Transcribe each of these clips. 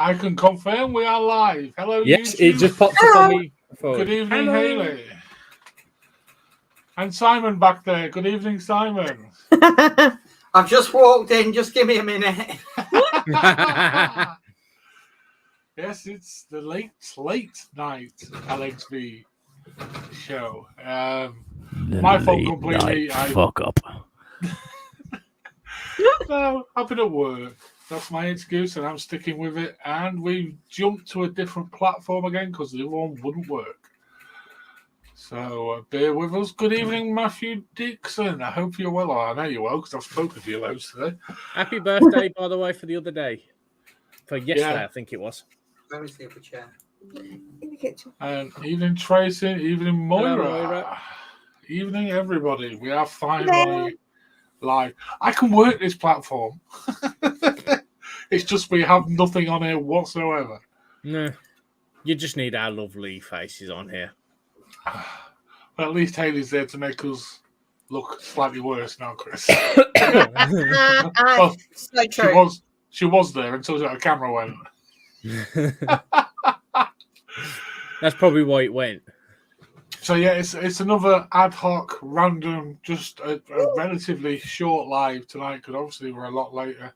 I can confirm we are live. Hello, Yes, YouTube. it just popped up on me. Good evening, Hello. Hayley. And Simon back there. Good evening, Simon. I've just walked in. Just give me a minute. Yes, it's the late night LXV show. My fault completely. Fuck up. No, I've been at work. That's my excuse, and I'm sticking with it. And we jumped to a different platform again because the other one wouldn't work. So bear with us. Good evening, Matthew Dixon. I hope you're well. I know you're well because I've spoken to you loads today. Happy birthday, by the way, for the other day. For yesterday, Yeah. I think it was. Where is the other chair? In the kitchen. And evening, Tracy. Evening, Moira. Hello, Moira. Evening, everybody. We are finally live. I can work this platform. It's just we have nothing on here whatsoever. No, you just need our lovely faces on here. But at least Hayley's there to make us look slightly worse now, Chris. Well, So true. she was there until the camera went. That's probably why it went. So yeah, it's another ad hoc, random, just a relatively short live tonight because obviously we're a lot later.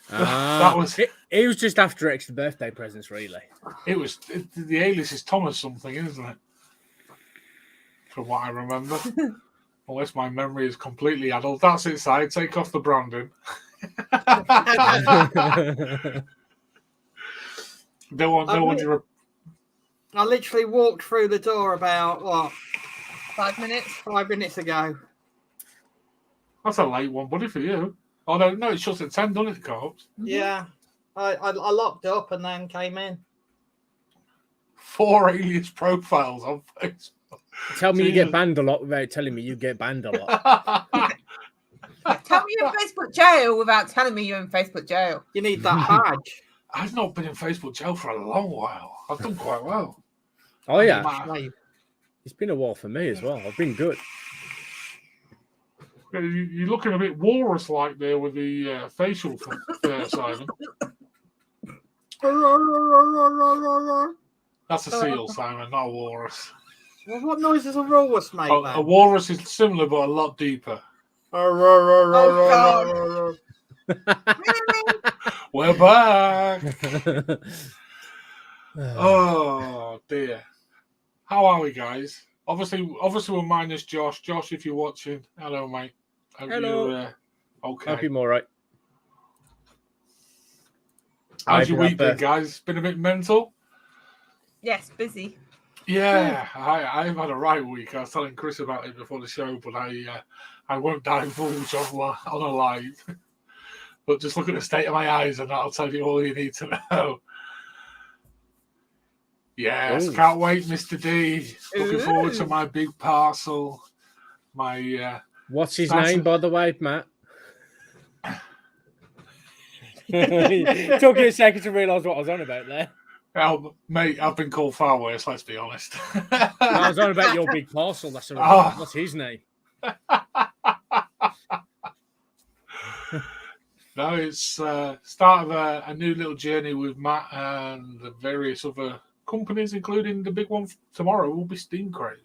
That was it was just after extra birthday presents, really. The alias is Thomas something, isn't it? From what I remember. Unless my memory is completely adult. That's it, Si. Take off the branding. Don't want you. I literally walked through the door about 5 minutes. 5 minutes ago. That's a late one, buddy, for you. Oh no, it shuts at 10, doesn't it, Corpse? Yeah, I locked up and then came in. 4 alias profiles on Facebook. Tell me you get banned a lot without telling me you get banned a lot. Tell me you're in Facebook jail without telling me you're in Facebook jail. You need that badge. I've not been in Facebook jail for a long while. I've done quite well. Oh, yeah. Mate, It's been a while for me as well. I've been good. You're looking a bit walrus-like there with the facial Simon. That's a seal, Simon, not a walrus. Well, what noise does a walrus make? A walrus is similar but a lot deeper. Oh, We're back. Oh dear. How are we, guys? Obviously, we're minus Josh. Josh, if you're watching, hello, mate. Hope Hello. you're okay. Hope you're all right. How's your week been, guys? It's been a bit mental. yes, busy. Yeah, I've had a right week. I was telling Chris about it before the show, but I won't divulge on a live. But just look at the state of my eyes, and that'll tell you all you need to know. Yes, can't wait, Mr. D. Looking forward to my big parcel. My What's his name, by the way, Matt? It took you a second to realise what I was on about there. Oh, mate, I've been called far worse, let's be honest. I was on about your big parcel. What's his name? No, it's start of a new little journey with Matt and the various other companies, including the big one tomorrow will be Steam Crave.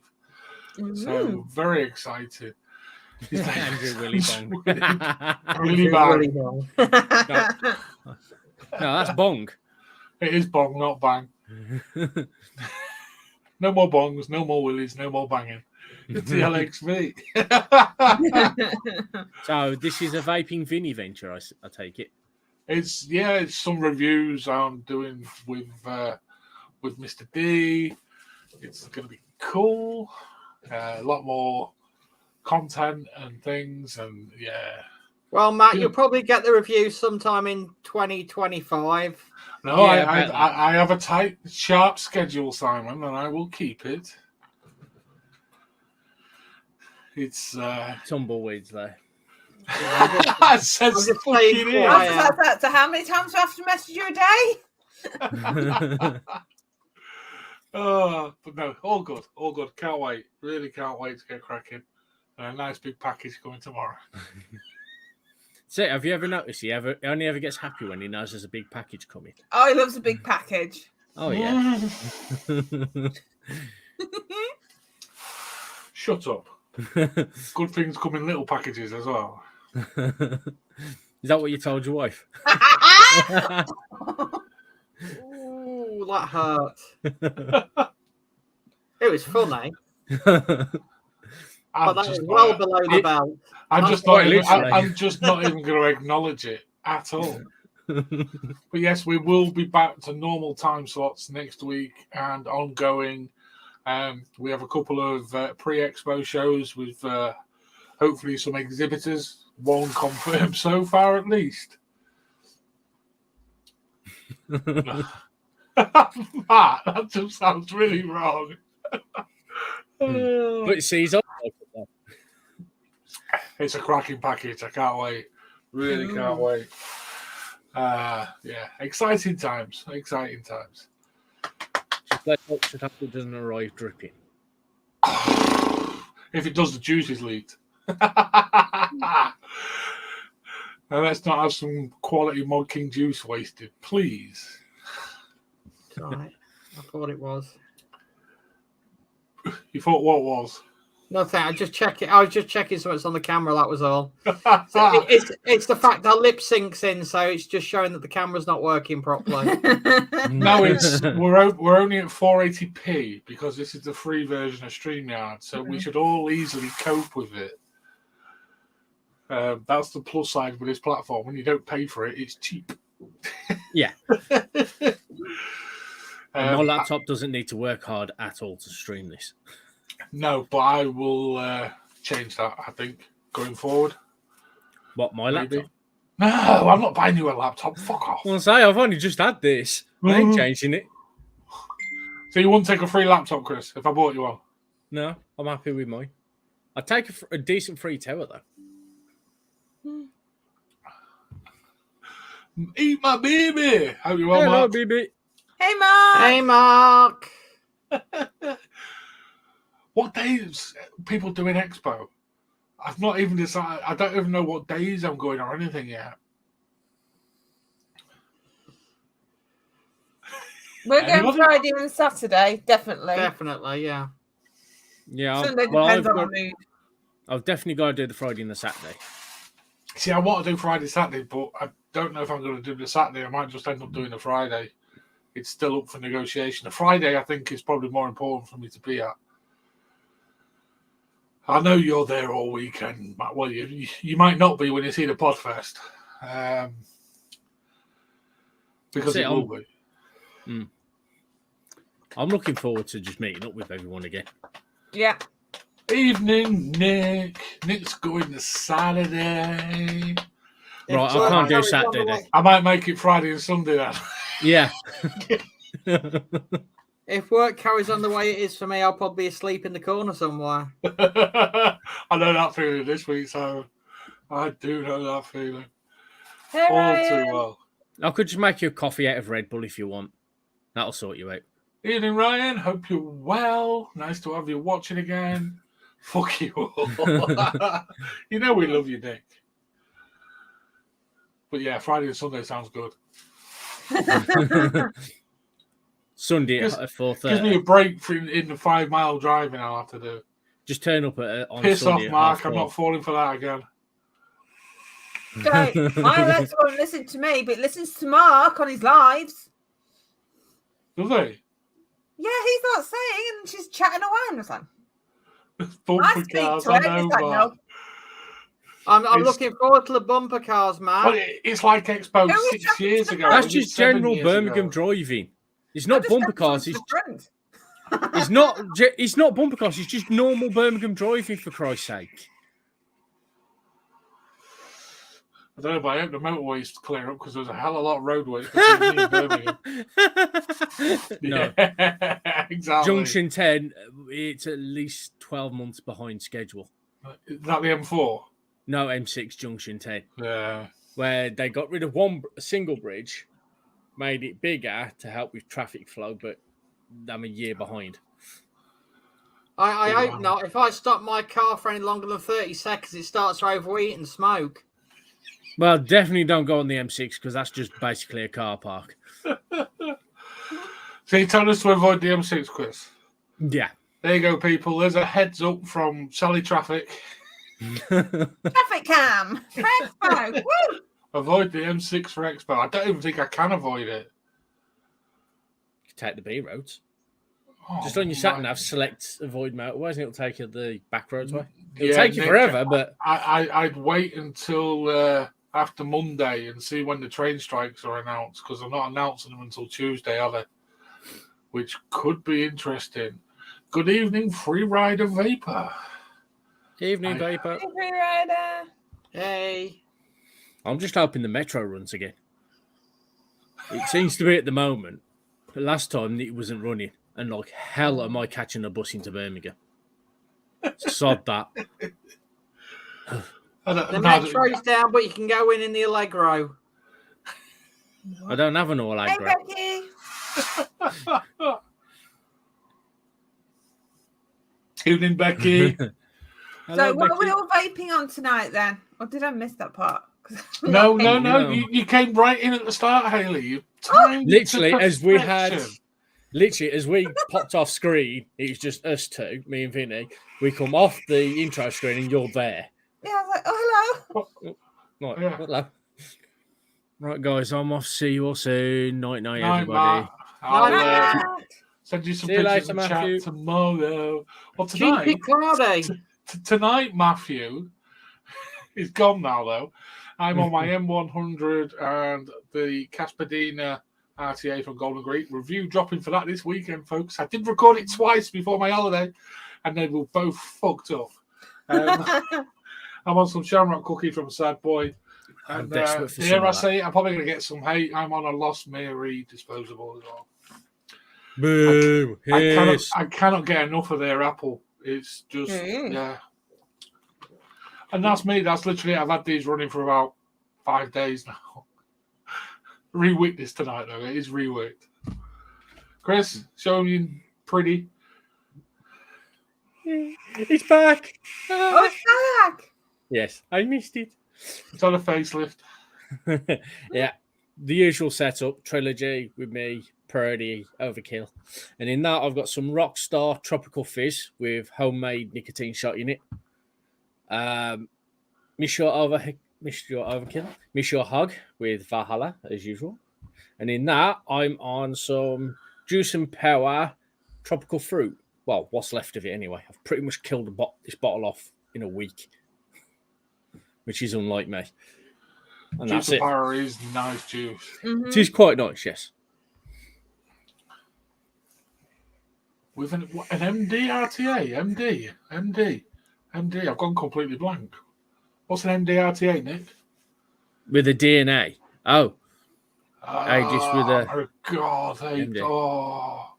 So very excited. Andrew Willie Bong. Really bad. No, that's Bong. It is bong, not bang. No more bongs, no more willies, no more banging. It's the LXV. So this is a vaping Vinny venture, I take it. It's some reviews I'm doing with Mr. D. It's going to be cool. A lot more content and things, and yeah. Well, Matt, you'll probably get the review sometime in 2025. No, I have a tight, sharp schedule, Simon, and I will keep it. It's tumbleweeds there. I said I'm just playing quiet. So how many times do I have to message you a day? But no, all good. Can't wait. Really can't wait to get cracking. And a nice big package coming tomorrow. So, have you ever noticed he only ever gets happy when he knows there's a big package coming? Oh, he loves a big package. Oh yeah. Shut up. Good things come in little packages as well. Is that what you told your wife? Ooh, that hurt. It was funny, but that was well below the belt. I'm just not even going to acknowledge it at all. But yes, we will be back to normal time slots next week and ongoing. We have a couple of pre-expo shows with hopefully some exhibitors. One confirmed so far, at least. Matt, that just sounds really wrong. But see, he's It's a cracking package. I can't wait. Really can't wait. Yeah, exciting times. Exciting times. Just let hope that apple doesn't arrive dripping. If it does, the juice is leaked. Now let's not have some quality Mod King juice wasted, please. It's all right. I thought it was. You thought what was? Nothing. I was just checking so it's on the camera. That was all. So it's the fact that lip syncs in, so it's just showing that the camera's not working properly. No, we're only at 480p because this is the free version of StreamYard, so we should all easily cope with it. That's the plus side with this platform. When you don't pay for it, it's cheap. Yeah. My laptop doesn't need to work hard at all to stream this. No, but I will change that, I think, going forward. What, my Maybe. laptop? No, I'm not buying you a laptop. Fuck off. Well, say I've only just had this. I ain't changing it. So you wouldn't take a free laptop, Chris, if I bought you one? No, I'm happy with mine. I'd take a decent free tower, though. Eat my baby. Hope you well, Hello, Mark. baby. Hey, Mark. Hey, Mark. What days people doing Expo? I've not even decided. I don't even know what days I'm going or anything yet. We're going Anybody? Friday and Saturday, definitely. Definitely, yeah. Yeah, Sunday depends on the mood. I've definitely got to do the Friday and the Saturday. See, I want to do Friday, Saturday, but I don't know if I'm going to do the Saturday. I might just end up doing the Friday. It's still up for negotiation. The Friday, I think, is probably more important for me to be at. I know you're there all weekend, Matt. Well, you might not be when you see the Podfest. Because it will be. I'm looking forward to just meeting up with everyone again. Yeah. Evening, Nick. Nick's going to Saturday. Right, I can't do Saturday then. I might make it Friday and Sunday then. Yeah. If work carries on the way it is for me, I'll probably be asleep in the corner somewhere. I know that feeling this week, so I do know that feeling. Hey, All Ryan. too well. I could just make you a coffee out of Red Bull if you want. That'll sort you out. Evening, Ryan. Hope you're well. Nice to have you watching again. Fuck you all. You know we love you, Nick. But yeah, Friday and Sunday sounds good. Sunday at 4:30. Gives me a break in the 5 mile driving I'll have to do. Just turn up on Piss Sunday off, Mark. at I'm not falling for that again. So, my Alexa won't listen to me, but listens to Mark on his lives. Do they? Yeah, he's not saying, and she's chatting away. And I was like, Bumper I speak cars, to I him. know, He's like, but no. I'm looking forward to the bumper cars, man. Well, it's like Expo Who was 6 chatting years to ago. That's It was just 7 general years Birmingham ago. driving. It's not I just bumper said cars. something to friends. It's not bumper cars. It's just normal Birmingham driving, for Christ's sake. I don't know, but I hope the motorways clear up because there's a hell of a lot of roadways between me and Birmingham. No. Yeah, exactly. Junction 10, it's at least 12 months behind schedule. Is that the M4? No, M6 Junction 10, Yeah. where they got rid of a single bridge, made it bigger to help with traffic flow, but I'm a year behind. I hope not. If I stop my car for any longer than 30 seconds, it starts to overheat and smoke. Well, definitely don't go on the M6 because that's just basically a car park. So you told us to avoid the M6, Chris. Yeah. There you go, people. There's a heads up from Sally Traffic. Traffic cam. For Expo. Woo! Avoid the M6 for Expo. I don't even think I can avoid it. Take the B roads. Oh, Just on your sat nav, select avoid motorways, and it'll take you the back roads way. It'll Yeah, take you Nick, forever, but I'd wait until after Monday and see when the train strikes are announced, because I'm not announcing them until Tuesday, are they? Which could be interesting. Good evening, Free Rider Vapor. evening vapor. Free rider. Hey. I'm just hoping the metro runs again. It seems to be at the moment, but last time it wasn't running, and like hell am I catching a bus into Birmingham? Sod that. The metro's down, but you can go in the Allegro. I don't have an Hey, Allegro. Becky. Evening, Becky. Hello, So, what are we Becky. all vaping on tonight then? Or did I miss that part? No. No. You came right in at the start, Hayley. You timed it to Literally, as we perfection. popped off screen, it was just us two, me and Vinny. We come off the intro screen and you're there. Yeah, I was like, oh, hello. Right, Yeah. hello. Right, guys, I'm off. See you all soon. Night, Night, everybody. Matt. I'll Night. send you some See you pictures later, in Matthew. chat tomorrow. Well, tonight, GP Cardi. tonight, Matthew is gone now, though. I'm on my M100 and the Caspadina RTA from Golden Great. Review dropping for that this weekend, folks. I did record it twice before my holiday, and they were both fucked up. I'm on some Shamrock Cookie from Sad Boy. I'm And desperate for some dare I of that. say, I'm probably going to get some hate. I'm on a Lost Mary disposable as well. Boo! I cannot get enough of their apple. It's just, yeah. And that's me. That's literally, I've had these running for about 5 days now. Rewicked this tonight, though. It is rewicked. Chris, show me pretty. It's back. Oh, it's back. Yes, I missed it. It's on a facelift. Yeah, the usual setup trilogy with me, Purdy, Overkill, and in that I've got some Rockstar Tropical Fizz with homemade nicotine shot in it. Mission Overkill, Mission Hug with Valhalla as usual, and in that I'm on some Juice and Power Tropical Fruit. Well, what's left of it anyway. I've pretty much killed this bottle off in a week, which is unlike me. And Juice that's of it. Power is nice juice. Mm-hmm. It is quite nice, yes. With an MD RTA? MD. I've gone completely blank. What's an MD RTA, Nick? With a DNA. Oh, just with a Oh, God. MD. Oh.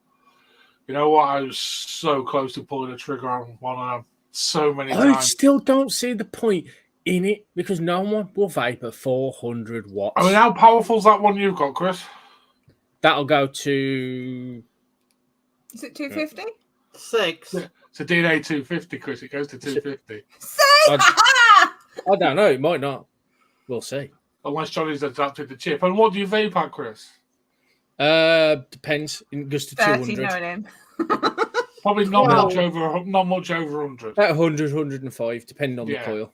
You know what? I was so close to pulling a trigger on one of them so many I times. still don't see the point in it because no one will vape at 400 watts. I mean, how powerful is that one you've got, Chris? That'll go to... Is it 250? 6. It's a DNA 250, Chris. It goes to 250. Say I don't know. It might not. We'll see. Unless Johnny's adapted the chip. And what do you vape at, Chris? Depends. It goes to 30 200. knowing him. Probably not Well- much over 100. About 100, 105, depending on Yeah. the coil.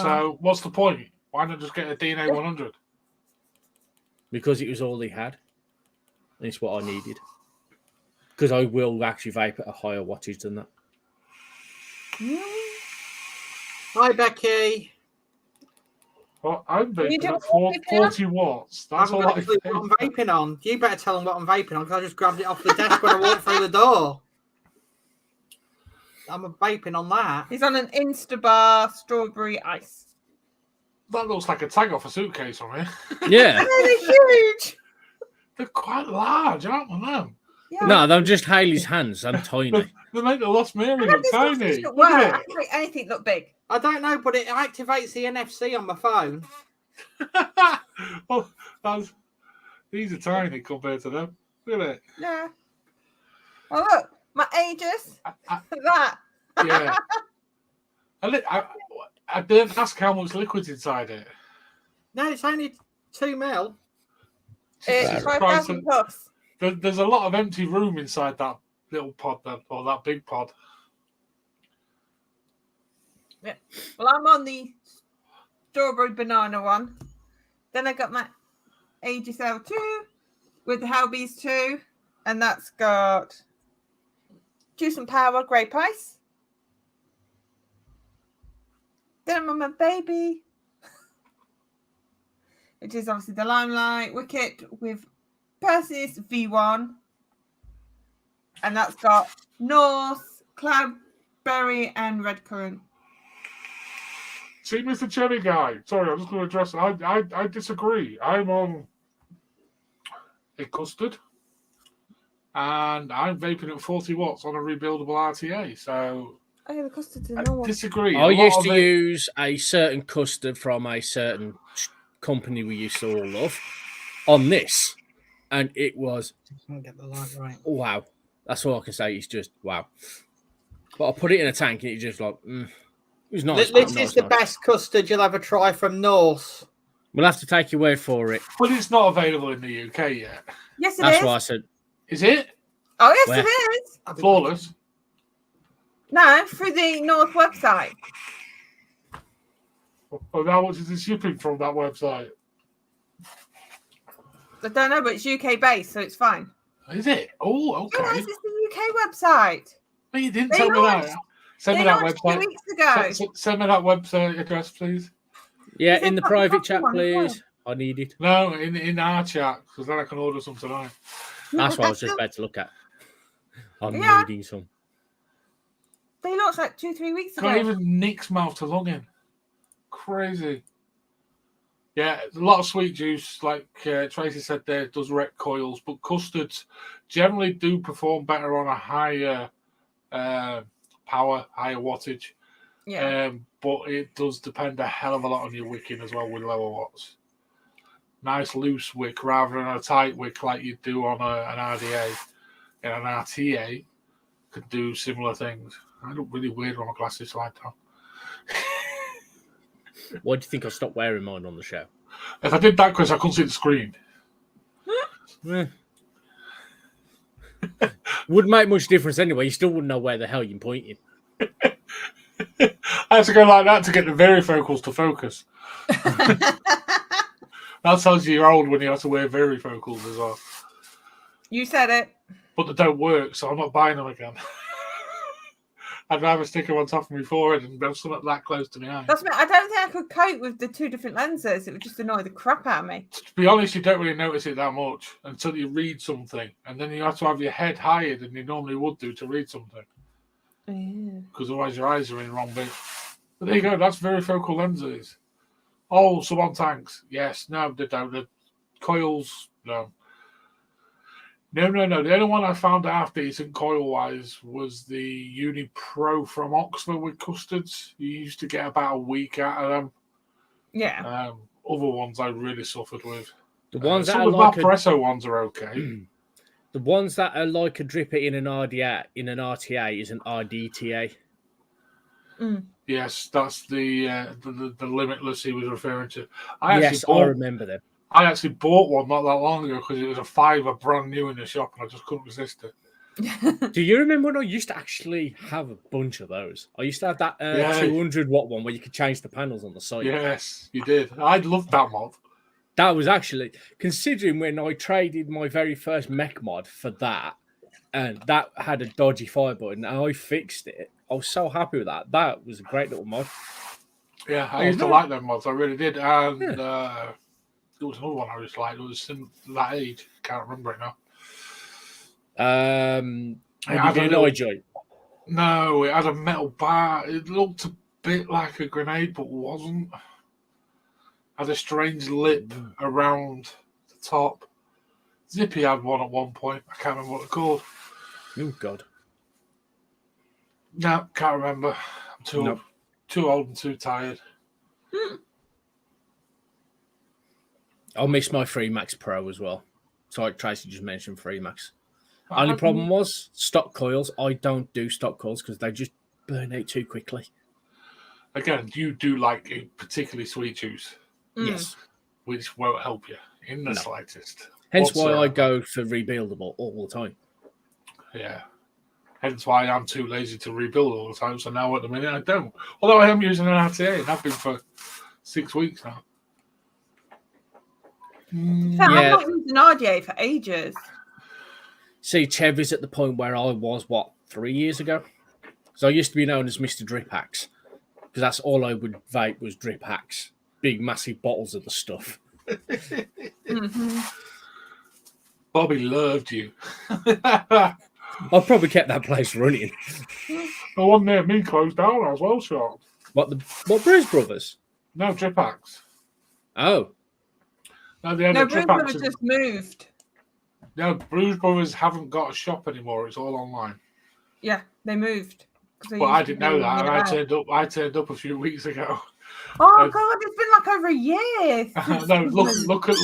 So what's the point? Why not just get a DNA 100? Because it was all he had. And it's what I needed. Because I will actually vape at a higher wattage than that. Hi, Becky. Well, I'm You vaping don't at want to 40 watts. I That's haven't all got I a clue what I'm vape. vaping on. You better tell them what I'm vaping on because I just grabbed it off the desk when I walked through the door. I'm vaping on that. He's on an Instabar strawberry ice. That looks like a tag off a suitcase on me. Yeah. They're huge. They're quite large, aren't they? Them? Yeah. No, they're just Hayley's hands. I'm tiny. They make the Lost Mary How look does this tiny. look Look work? I at can make anything look big. I don't know, but it activates the NFC on my phone. it. Oh, these are tiny compared to them. Look at it. Yeah. Oh, look. My ages. I- Look at that. Yeah. I didn't ask how much liquid's inside it. No, it's only 2 mil. It's Right. 5,000 plus. There's a lot of empty room inside that little pod, then, or that big pod. Yeah. Well, I'm on the strawberry banana one. Then I got my Aegis L2 with the Halbies 2, and that's got Juice and Power, Grape Ice. Then I'm on my baby, which is obviously the Limelight Wicket with Perseus V1, and that's got North, Cloudberry, and Red Currant. See, Mr. Cherry Guy. Sorry, I'm just going to address it. I disagree. I'm on a custard, and I'm vaping at 40 watts on a rebuildable RTA. So Oh, yeah, the custard's in I normal. disagree. I used to use a certain custard from a certain company we used to all love on this, and it was Can't get the light right. wow. That's all I can say. It's just wow. But I put it in a tank, and it's just like it was nice. This is the best custard you'll ever try from Norse. We'll have to take your word for it. But it's not available in the UK yet. Yes, it That's is. why I said. Is it? Oh, yes, Where? it is. Flawless. No, through the North website. Well, how much is the shipping from that website? I don't know, but it's UK based, so it's fine. Is it? Oh, Yes, okay. it's the UK website. But you didn't They tell me launched- that. Send me They that launched 2 website. weeks ago. Send me that website address, please. Yeah, Is in it the not private the chat, one as well? please. I need it. No, in our chat, because then I can order some tonight. That's what I was just about to look at. I'm Yeah. needing some. They launched like 2-3 weeks ago. Can't even Nick's mouth to log in. Crazy. Yeah, a lot of sweet juice, like Tracy said there, does wreck coils, but custards generally do perform better on a higher power, higher wattage. Yeah. But it does depend a hell of a lot on your wicking as well with lower watts. Nice loose wick rather than a tight wick like you do on an RDA. And an RTA could do similar things. I look really weird when my glasses slide down. Why do you think I stopped wearing mine on the show? If I did that, Chris, I couldn't see the screen. Wouldn't make much difference anyway. You still wouldn't know where the hell you're pointing. I had to go like that to get the varifocals to focus. That tells you you're old when you have to wear varifocals as well. You said it. But they don't work, so I'm not buying them again. I'd rather stick them on top of my forehead and have something that close to my eye. That's me. I don't think I could cope with the 2 different lenses. It would just annoy the crap out of me. To be honest, you don't really notice it that much until you read something. And then you have to have your head higher than you normally would do to read something. Because otherwise your eyes are in the wrong bit. But there you go, that's varifocal lenses. Oh, sub-on tanks. Yes, no, they don't. The coils, no. No. The only one I found half decent coil-wise was the Uni Pro from Oxford with custards. You used to get about a week out of them. Yeah. Other ones I really suffered with. The ones that some are of the like Valpresso ones are okay. the ones that are like a dripper in an RTA is an RDTA. Yes, that's the Limitless he was referring to. I remember them. I actually bought one not that long ago because it was a $5 brand new in the shop and I just couldn't resist it. Do you remember when I used to actually have a bunch of those? I used to have that 200 watt one where you could change the panels on the side. Yes, you did. I loved that mod. That was actually, considering when I traded my very first mech mod for that, and that had a dodgy fire button, and I fixed it. I was so happy with that. That was a great little mod. Yeah, I used to like them mods. I really did. And there was another one I just liked. It was in that age. Can't remember it now. No, it had a metal bar. It looked a bit like a grenade, but wasn't. Had a strange lip around the top. Zippy had one at one point. I can't remember what it's called. Oh, God. No, can't remember. I'm too old and too tired. I'll miss my Freemax Pro as well. Sorry, Tracy just mentioned Freemax. Only problem was stock coils. I don't do stock coils because they just burn out too quickly. Again, you do like a particularly sweet juice. Yes. which won't help you in the No. slightest. Hence why I whatsoever. go for rebuildable all the time. Yeah. Hence why I'm too lazy to rebuild all the time. So now at the minute I don't. Although I am using an RTA and I've been for 6 weeks now. So Yeah. I've not used an RDA for ages. See, Chev is at the point where I was, 3 years ago? So I used to be known as Mr. Drip Hacks, because that's all I would vape was drip hacks. Big, massive bottles of the stuff. Mm-hmm. Bobby loved you. I've probably kept that place running. The one near me closed down as well, shop. What Bruise Brothers? No, Drip Hacks. Oh, No, they had No, a Drip Bruce Hacks. Brothers just moved. No, Bruise Brothers haven't got a shop anymore. It's all online. Yeah, they moved. 'Cause they But I used to didn't know be that, and nearby. I turned up a few weeks ago. Oh God, it's been like over a year. No,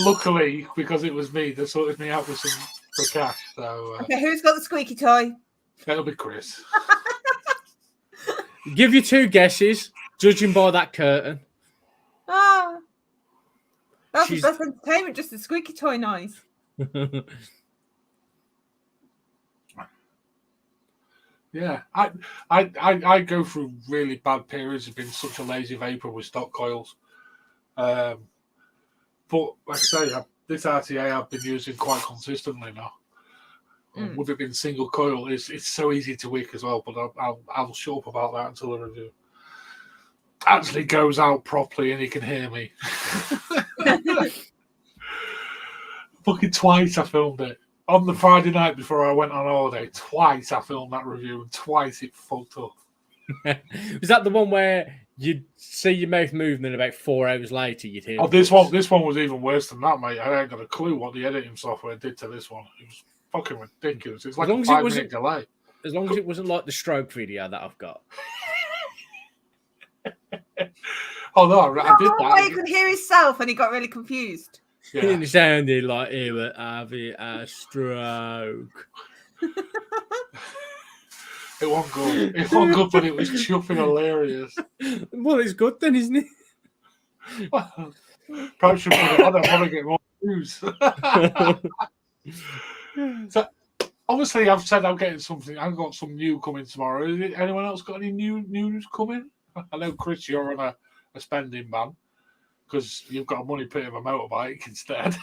luckily, because it was me, they sorted me out with some for cash. So Okay, who's got the squeaky toy? that'll be Chris. give you 2 guesses, judging by that curtain. Ah, that's the She's- best entertainment. Just the squeaky toy noise. Yeah, I go through really bad periods of being such a lazy vapor with stock coils. But like I say, this RTA I've been using quite consistently now. With it being single coil, it's so easy to wick as well. But I'll shut up about that until the review actually goes out properly and he can hear me. Fucking twice I filmed it. On the Friday night before I went on holiday, twice I filmed that review and twice it fucked up. Was that the one where you'd see your mouth move and then about 4 hours later you'd hear? Oh, this one was even worse than that, mate. I ain't got a clue what the editing software did to this one. It was fucking ridiculous. It's like a 5-minute delay. As long as it wasn't like the stroke video that I've got. Oh no, I did Oh, he that. could hear himself and he got really confused. Yeah. It sounded like he was having a stroke. It wasn't good. It wasn't good, but it was chuffing hilarious. Well, it's good then, isn't it? Perhaps should put it on. I'll probably get more views. So, obviously, I've said I'm getting something. I've got some new coming tomorrow. Anyone else got any news coming? I know, Chris, you're on a spending ban because you've got a money pit of a motorbike instead.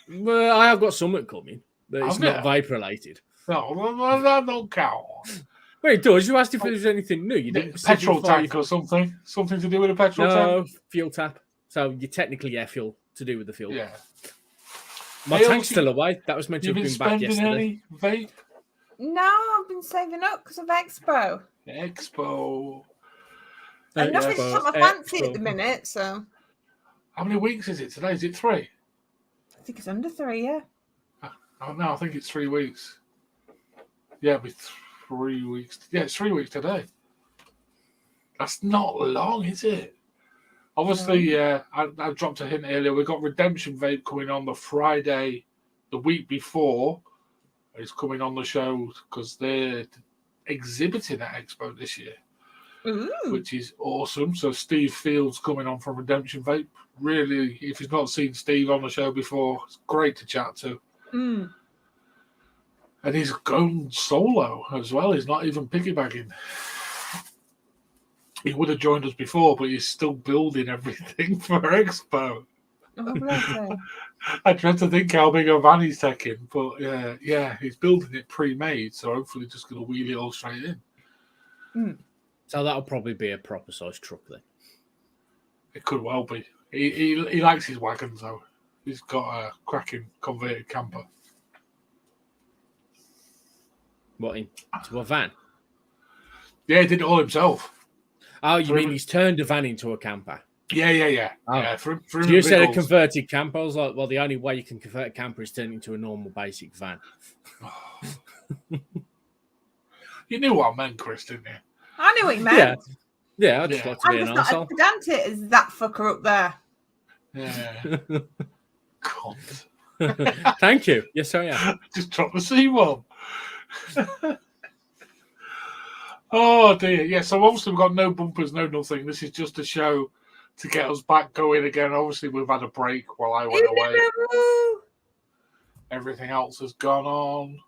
Well, I have got something coming, but it's Have not you? vape related. No, that don't count. Well, it does. You asked if there was anything new. You didn't Petrol specify tank or something. Something to do with a petrol No, tank? fuel tap. So you technically fuel to do with the fuel. Yeah. My Hey, tank's also, still away. That was meant to You've have been been back spending yesterday. any vape? No, I've been saving up because of Expo. Expo. And nothing's Expo, got my fancy at Expo. the minute, so How many weeks is it today? Is it 3? I think it's under 3, yeah. Oh no, I think it's 3 weeks. Yeah, it'll be 3 weeks. Yeah, it's 3 weeks today. That's not long, is it? Obviously, I dropped a hint earlier. We've got Redemption Vape coming on the Friday, the week before. It's coming on the show because they're exhibiting at Expo this year, Ooh. which is awesome. So Steve Fields coming on from Redemption Vape. Really, if you've not seen Steve on the show before, it's great to chat to. Mm. And he's gone solo as well. He's not even piggybacking. He would have joined us before, but he's still building everything for Expo. Oh, bless her. I dread to think how big a van he's taking, but yeah, he's building it pre-made, so hopefully just going to wheel it all straight in. So that'll probably be a proper size truck then. It could well be. He likes his wagons though. He's got a cracking converted camper. What, into a van? Yeah, he did it all himself. Oh, you For mean him- he's turned a van into a camper? Yeah. Oh. Yeah, for him You and said a Biggles. converted camper. I was like, well, the only way you can convert a camper is turn it into a normal basic van. You knew what I meant, Chris, didn't you? I knew what you meant. Yeah, I'd just Yeah. like to I'm be just an not as arsehole. pedantic as that fucker up there. Yeah. Cunt. Thank you. Yes, I am. Just drop the C1. Oh dear. Yeah, so obviously we've got no bumpers, no nothing. This is just to show to get us back going again. Obviously, we've had a break while I went away. Everything else has gone on.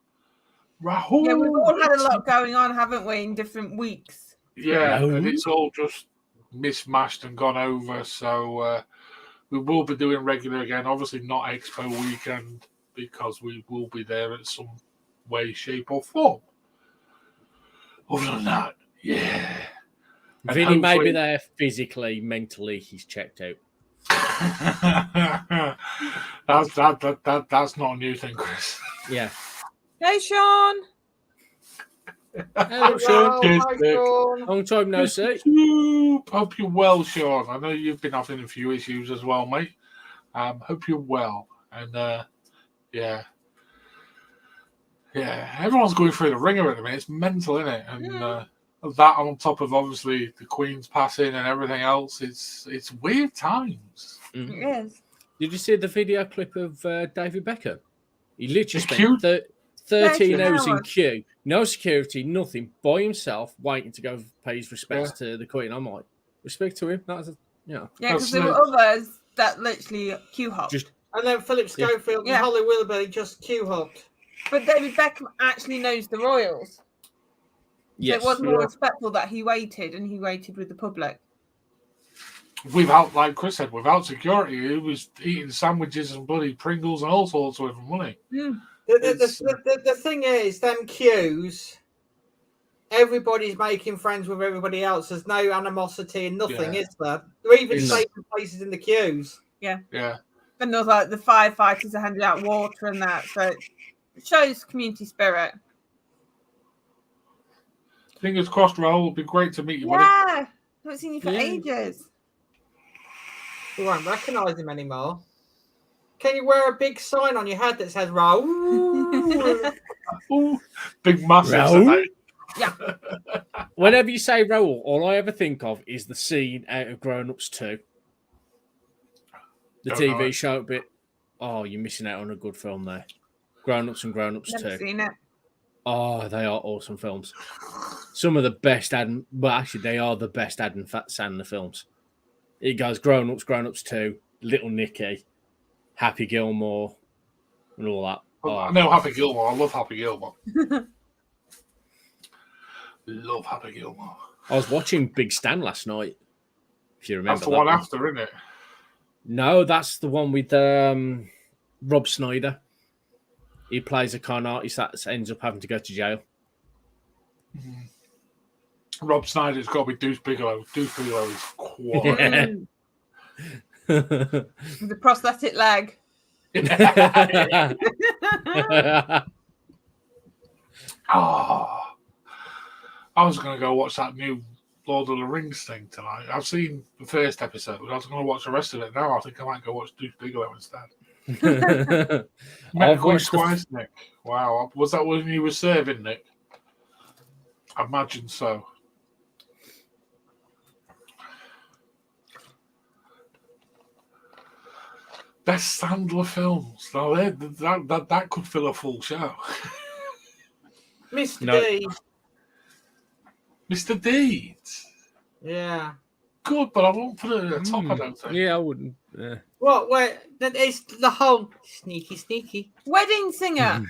Rahul. Yeah, we've all had a lot going on, haven't we, in different weeks? Yeah, No. and it's all just mismatched and gone over. So we will be doing regular again. Obviously, not Expo weekend because we will be there in some way, shape, or form. Other than that, yeah. And Vinny may be hopefully- there physically, mentally, he's checked out. that's not a new thing, Chris. Yeah. Hey, Sean. Hello, Sean. Cheers, Hi, Nick. Sean. Long time no see. Hope you're well, Sean. I know you've been having a few issues as well, mate. Hope you're well. And yeah. Everyone's going through the ringer at the minute. It's mental, isn't it? And that on top of obviously the Queen's passing and everything else, it's weird times. Mm. It is. Did you see the video clip of David Beckham? He literally queue? spent 13 hours in hours. queue, no security, nothing, by himself, waiting to go pay his respects to the Queen. I'm like, respect to him. That's Yeah, because That's there were it. others that literally queue hopped. just And then Philip Schofield Yeah. and Holly Willoughby just queue hopped. But David Beckham actually knows the royals. yes. So it was more Yeah. respectful that he waited, and he waited with the public. Without, like Chris said, without security, he was eating sandwiches and bloody Pringles and all sorts with money. The thing is, them queues, everybody's making friends with everybody else. There's no animosity and nothing, Yeah. is there? They're even It's- saving places in the queues. Yeah. And there was like the firefighters are handing out water and that. So it shows community spirit. Fingers crossed, Raoul. It'll be great to meet you, buddy. Yeah. Haven't seen you for Yeah. ages. You won't recognise him anymore. Can you wear a big sign on your head that says Raoul? Ooh, big massive. Raoul? Tonight. Whenever you say Raoul, all I ever think of is the scene out of Grown Ups 2. The Don't know TV it. show bit. Oh, you're missing out on a good film there. Grown Ups and Grown Ups Never 2. seen it. Oh, they are awesome films. Some of the best Adam, well, actually, they are the best Adam Sandler films. It goes Grown Ups 2, Little Nicky, Happy Gilmore, and all that. I Oh, know Happy Gilmore. I love Happy Gilmore. Love Happy Gilmore. I was watching Big Stan last night. If you remember That's the that one after, isn't it? No, that's the one with Rob Snyder. He plays a con artist that ends up having to go to jail. Rob Snyder's got to be Deuce Bigelow. Deuce Bigelow is quality. With the prosthetic leg. Oh, I was going to go watch that new Lord of the Rings thing tonight. I've seen the first episode. I was going to watch the rest of it now. I think I might go watch Deuce Bigelow instead. I've watched the twice, Nick. Wow. Was that when you were serving, Nick? I imagine so. Best Sandler films. Now, that could fill a full show. Mr. No. D. Mr. Deeds. Yeah. Good, but I won't put it at the top, I don't think. Yeah, I wouldn't. What? Wait, it's the whole sneaky Wedding singer.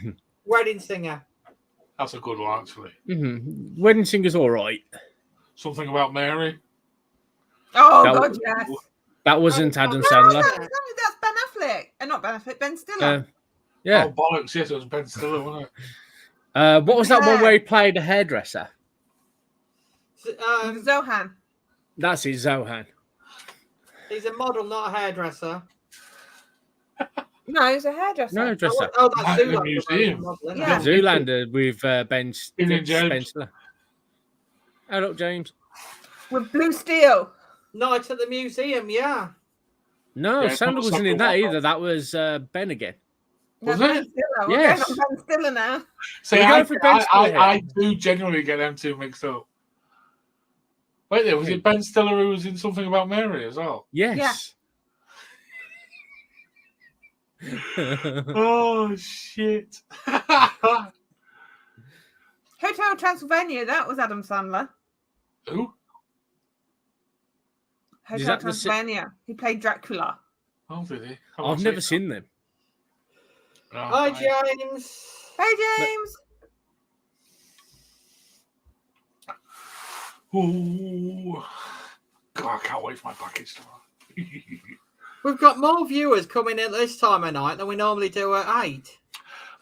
wedding singer. That's a good one, actually. Wedding Singer's all right. Something about Mary. Oh, That God, was- yes. That wasn't Adam No, Sandler. that's Ben Affleck. Not Ben Affleck, Ben Stiller. Yeah. Oh, bollocks. Yes, it was Ben Stiller, wasn't it? What was that one where he played a hairdresser? Zohan. That's it, Zohan. He's a model, not a hairdresser. No, he's a hairdresser. No, dresser. Oh, that's At the Zoolander. museum. Model, isn't it? Yeah. Zoolander with Ben James. Spencer. Hello, James. With Blue Steel. Night at the museum, yeah. No, Yeah, it's Sandler not wasn't in Sandler, that no. either. That was Ben again. Was Ben it? Stiller. We're Yes. going on Ben Stiller now. See, We're I, going for Ben Stiller here. I do genuinely get them two mixed up. Wait there, was it Ben Stiller who was in Something About Mary as well? Yes. Oh, shit. Hotel Transylvania, that was Adam Sandler. Who? Is Hotel that the si- Transylvania. He played Dracula. Oh, did he? I've never seen them. Hi, James. Hey, James. Ooh. God, I can't wait for my package tomorrow. We've got more viewers coming in this time of night than we normally do at 8.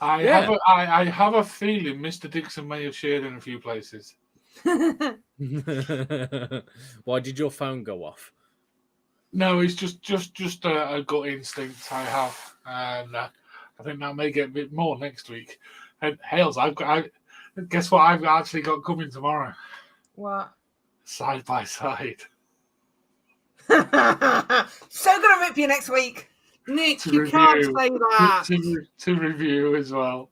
I have a feeling Mr. Dixon may have shared in a few places. Why did your phone go off? No, it's just a gut instinct I have, and I think that may get a bit more next week. And Hales, guess what I've actually got coming tomorrow? What? Side by side. So gonna rip you next week. Nick, To you can't say that. To review as well.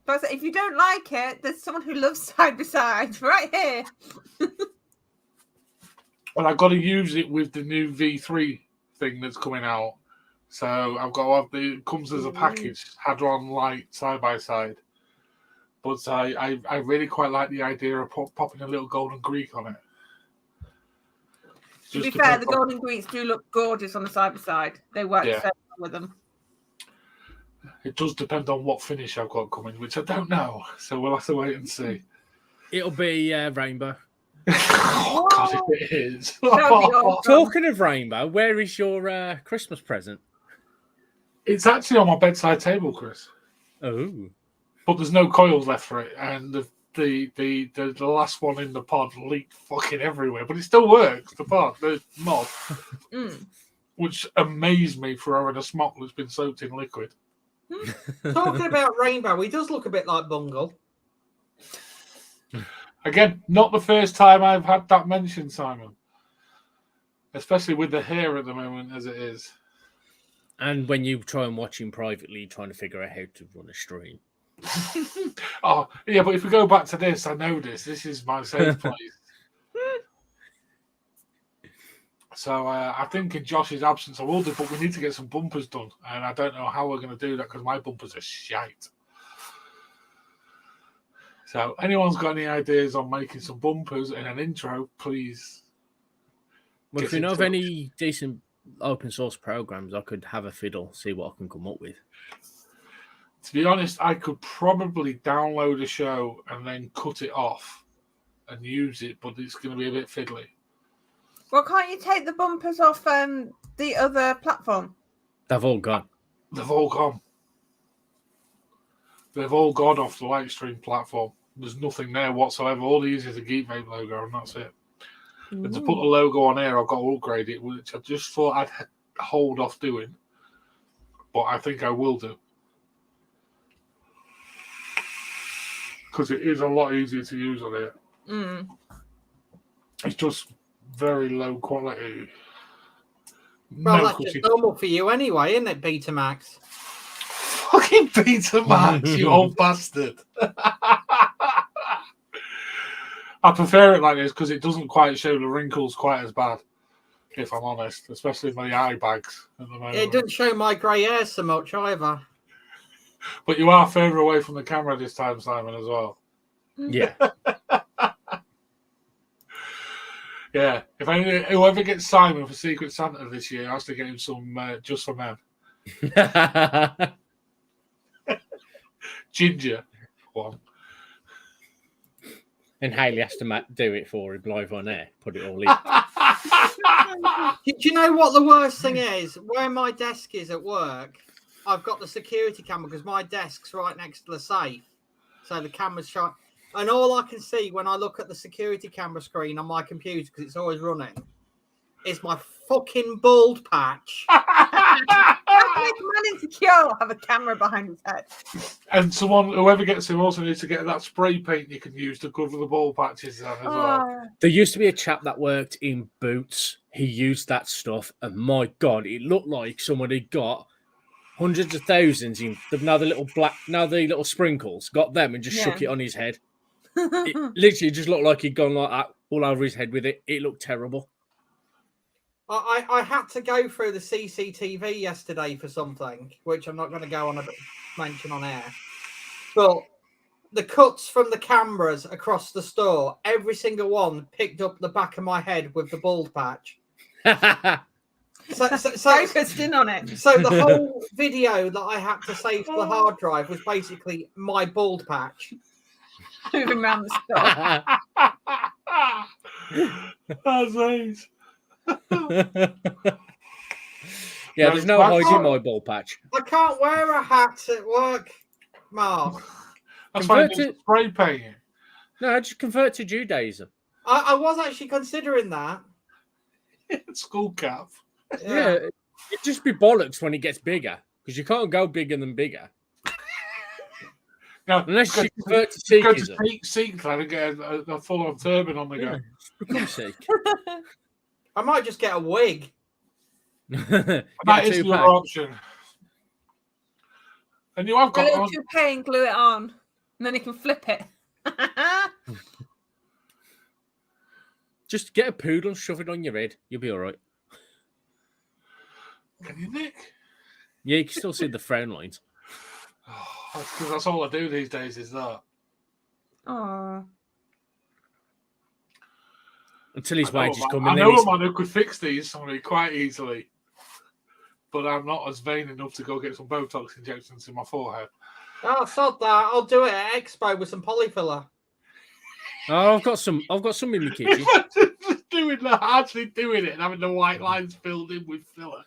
But if you don't like it, there's someone who loves side by side right here. Well, I've got to use it with the new V3 thing that's coming out. So I've got to have it comes as a package, Hadron Light side by side. But I really quite like the idea of popping a little golden Greek on it. To be fair, the golden Greeks do look gorgeous on the side by side. They work so well with them. It does depend on what finish I've got coming, which I don't know. So we'll have to wait and see. It'll be rainbow. Oh, God, if it is. Talking of rainbow, where is your Christmas present? It's actually on my bedside table, Chris. Oh. But there's no coils left for it, and the last one in the pod leaked fucking everywhere. But it still works, the mod. Which amazed me for having a smock that's been soaked in liquid. Talking about rainbow, he does look a bit like Bungle. Again, not the first time I've had that mentioned, Simon. Especially with the hair at the moment as it is. And when you try and watch him privately, trying to figure out how to run a stream. Oh, yeah, but if we go back to this, I know this. This is my safe place. So I think in Josh's absence, I will do, but we need to get some bumpers done. And I don't know how we're going to do that because my bumpers are shite. So anyone's got any ideas on making some bumpers and an intro, please. Well, if you know of any decent open source programs, I could have a fiddle, see what I can come up with. To be honest, I could probably download a show and then cut it off and use it, but it's going to be a bit fiddly. Well, can't you take the bumpers off the other platform? They've all gone. They've all gone. They've all gone off the Lightstream platform. There's nothing there whatsoever. All they use is a Geek Vape logo, and that's it. And to put the logo on here, I've got to upgrade it, which I just thought I'd hold off doing. But I think I will do. Because it is a lot easier to use on it. It's just very low quality. Well, that's just normal for you anyway, isn't it, Betamax? Fucking Betamax, you old bastard. I prefer it like this because it doesn't quite show the wrinkles quite as bad, if I'm honest, especially my eye bags at the moment. It doesn't show my grey hair so much either. But you are further away from the camera this time, Simon, as well. Yeah. Yeah. Whoever gets Simon for Secret Santa this year has to get him some Just for Men. Ginger one. And Hayley has to do it for him live on air. Put it all in. Do you know what the worst thing is? Where my desk is at work, I've got the security camera because my desk's right next to the safe. So the camera's shot. And all I can see when I look at the security camera screen on my computer, because it's always running, is my fucking bald patch. Man insecure have a camera behind his head. And whoever gets him also needs to get that spray paint you can use to cover the ball patches as well. There used to be a chap that worked in Boots. He used that stuff, and my God, it looked like somebody got hundreds of thousands in the little sprinkles, got them and just shook it on his head. It literally just looked like he'd gone like that all over his head with it. It looked terrible. I had to go through the CCTV yesterday for something, which I'm not going to go on a mention on air. But the cuts from the cameras across the store, every single one picked up the back of my head with the bald patch. Focused in on it. So the whole video that I had to save to the hard drive was basically my bald patch. Moving around the store. That's nice. Yeah, there's no hiding my ball patch. I can't wear a hat at work, Mark. That's why I Convert do it. spray painting. No, just convert to Judaism. I was actually considering that. School cap. Yeah, it'd just be bollocks when it gets bigger because you can't go bigger than bigger. No, Unless you convert to go Sikhism. to Sikh and get a full-on turban on the go. Yeah, become Sikh. I might just get a wig. That is the other option. And you have A got little toupee and glue it on, and then you can flip it. Just get a poodle, shove it on your head. You'll be all right. Can you, Nick? Yeah, you can still see the frown lines. Oh, that's because that's all I do these days is that. Oh, Until his wages come I in. know a man who could fix these for me quite easily, but I'm not as vain enough to go get some Botox injections in my forehead. Oh, sod that. I'll do it at Expo with some polyfiller. Oh, I've got some in the kitchen. Doing that, actually doing it and having the white lines filled in with filler.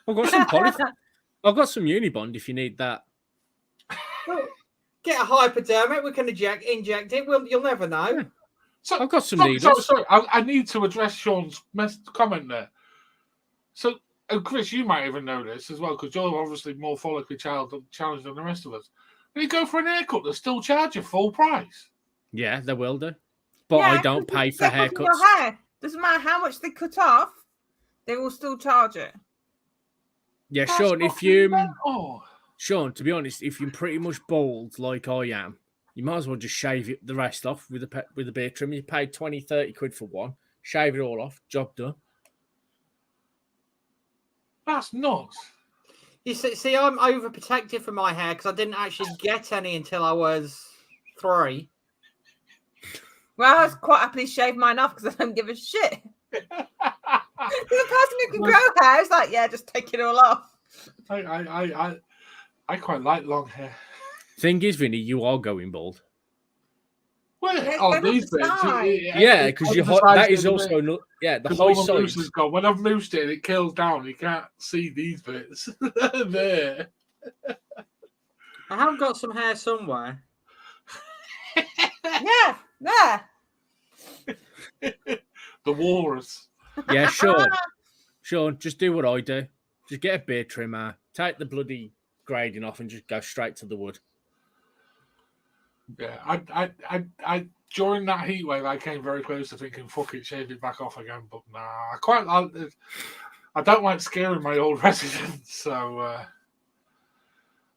I've got some I've got some Unibond if you need that. Get a hypodermic. We can inject it. You'll never know. Yeah. So, I've got some needles. Sorry, I need to address Sean's comment there. So, Chris, you might even know this as well because you're obviously more follically challenged than the rest of us. When you go for an haircut, they still charge you full price. Yeah, they will do. But yeah, I don't pay for they're cutting your haircuts. hair. Doesn't matter how much they cut off, they will still charge it. Yeah, That's Sean, if fucking you... mental. Sean, to be honest, if you're pretty much bald like I am, you might as well just shave it, the rest off with a beard trim. You pay 20, 30 quid for one. Shave it all off. Job done. That's nuts. You see, I'm overprotective for my hair because I didn't actually get any until I was 3. Well, I was quite happily shave mine off because I don't give a shit. The person who can grow hair is like, yeah, just take it all off. I quite like long hair. Thing is, Vinny, you are going bald. Well, Yeah, oh, go these to the bits. side. Yeah, because that is also not. Yeah, the Because high all the mousse sides. is gone. When I've moosed it and it kills down, you can't see these bits. There. I have got some hair somewhere. Yeah, there. The walrus. Yeah, Sean, just do what I do. Just get a beard trimmer, take the bloody grading off, and just go straight to the wood. Yeah, I during that heat wave, I came very close to thinking, "Fuck it, shave it back off again." But nah, I don't like scaring my old residents, so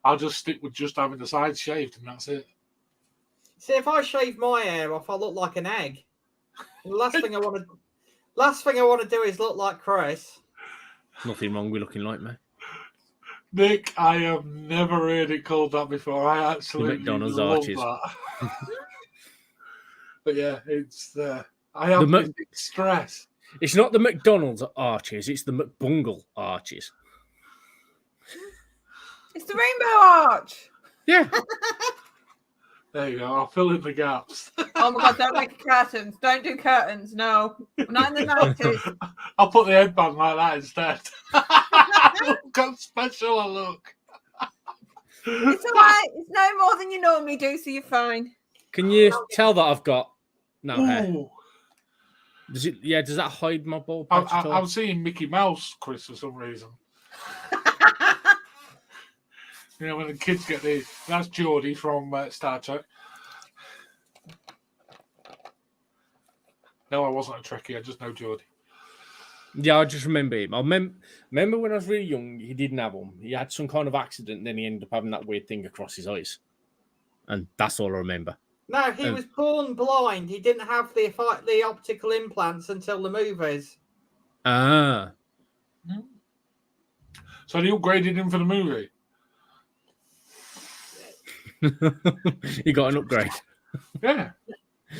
I'll just stick with just having the sides shaved, and that's it. See, if I shave my hair off, I look like an egg. The last thing I want to do is look like Chris. Nothing wrong with looking like me. Nick, I have never heard it called that before. I absolutely McDonald's love arches. that. But yeah, it's I have this stress. It's not the McDonald's arches; it's the McBungle arches. It's the rainbow arch. Yeah. There you go. I'll fill in the gaps. Oh my god, don't make curtains. Don't do curtains. No. Not in the 90s. I'll put the headband like that instead. Look how special I look. It's all right. It's no more than you normally do, so you're fine. Can you tell that I've got no hair? Ooh. Does it? Yeah. Does that hide my bald patch at all? I'm seeing Mickey Mouse, Chris, for some reason. You know, when the kids get these. That's Geordie from Star Trek. No, I wasn't a Trekkie. I just know Geordie. Yeah, I just remember him. I remember when I was really young, he didn't have them. He had some kind of accident, and then he ended up having that weird thing across his eyes. And that's all I remember. No, he was born blind. He didn't have the optical implants until the movies. Ah. So they upgraded him for the movie? You got an upgrade. Yeah.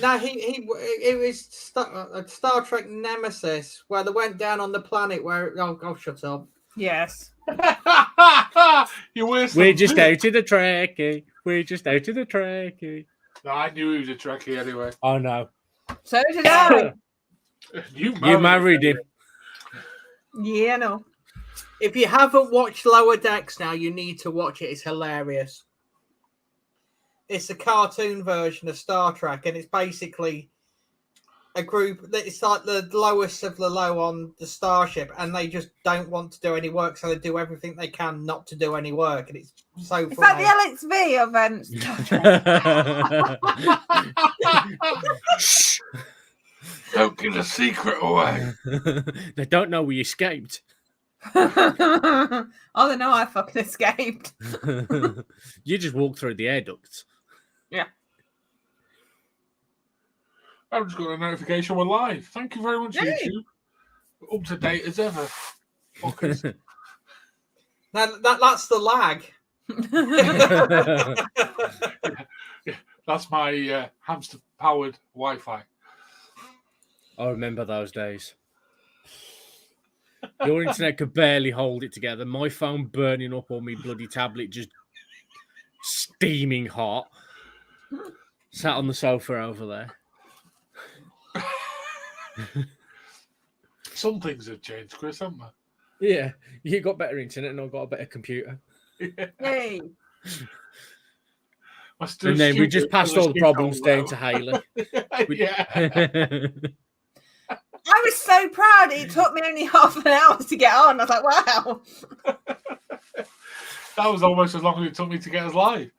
No, it was Star Trek Nemesis, where they went down on the planet where. Oh, shut up. Yes. You're worse We're than just me. out of the Trekkie. We're just out of the Trekkie. No, I knew he was a Trekkie anyway. Oh no. So did I. You You married him. Yeah, no. If you haven't watched Lower Decks now, you need to watch it. It's hilarious. It's a cartoon version of Star Trek, and it's basically a group. It's like the lowest of the low on the starship, and they just don't want to do any work, so they do everything they can not to do any work, and it's so It's like funny. the LXV of Star Trek. Shh. Don't give the secret away. They don't know we escaped. Oh, they know I fucking escaped. You just walked through the air ducts. Yeah. I've just got a notification we're live. Thank you very much, Yay. YouTube. Up to date as ever. Fuckers. Now, that's the lag. That's my hamster-powered Wi-Fi. I remember those days. Your internet could barely hold it together. My phone burning up on me bloody tablet, just steaming hot. Sat on the sofa over there. Some things have changed, Chris, haven't they? Yeah, you got better internet and I got a better computer. Yay. And then we just passed all the problems down to Haley. Yeah. I was so proud. It took me only half an hour to get on. I was like, wow. That was almost as long as it took me to get us live.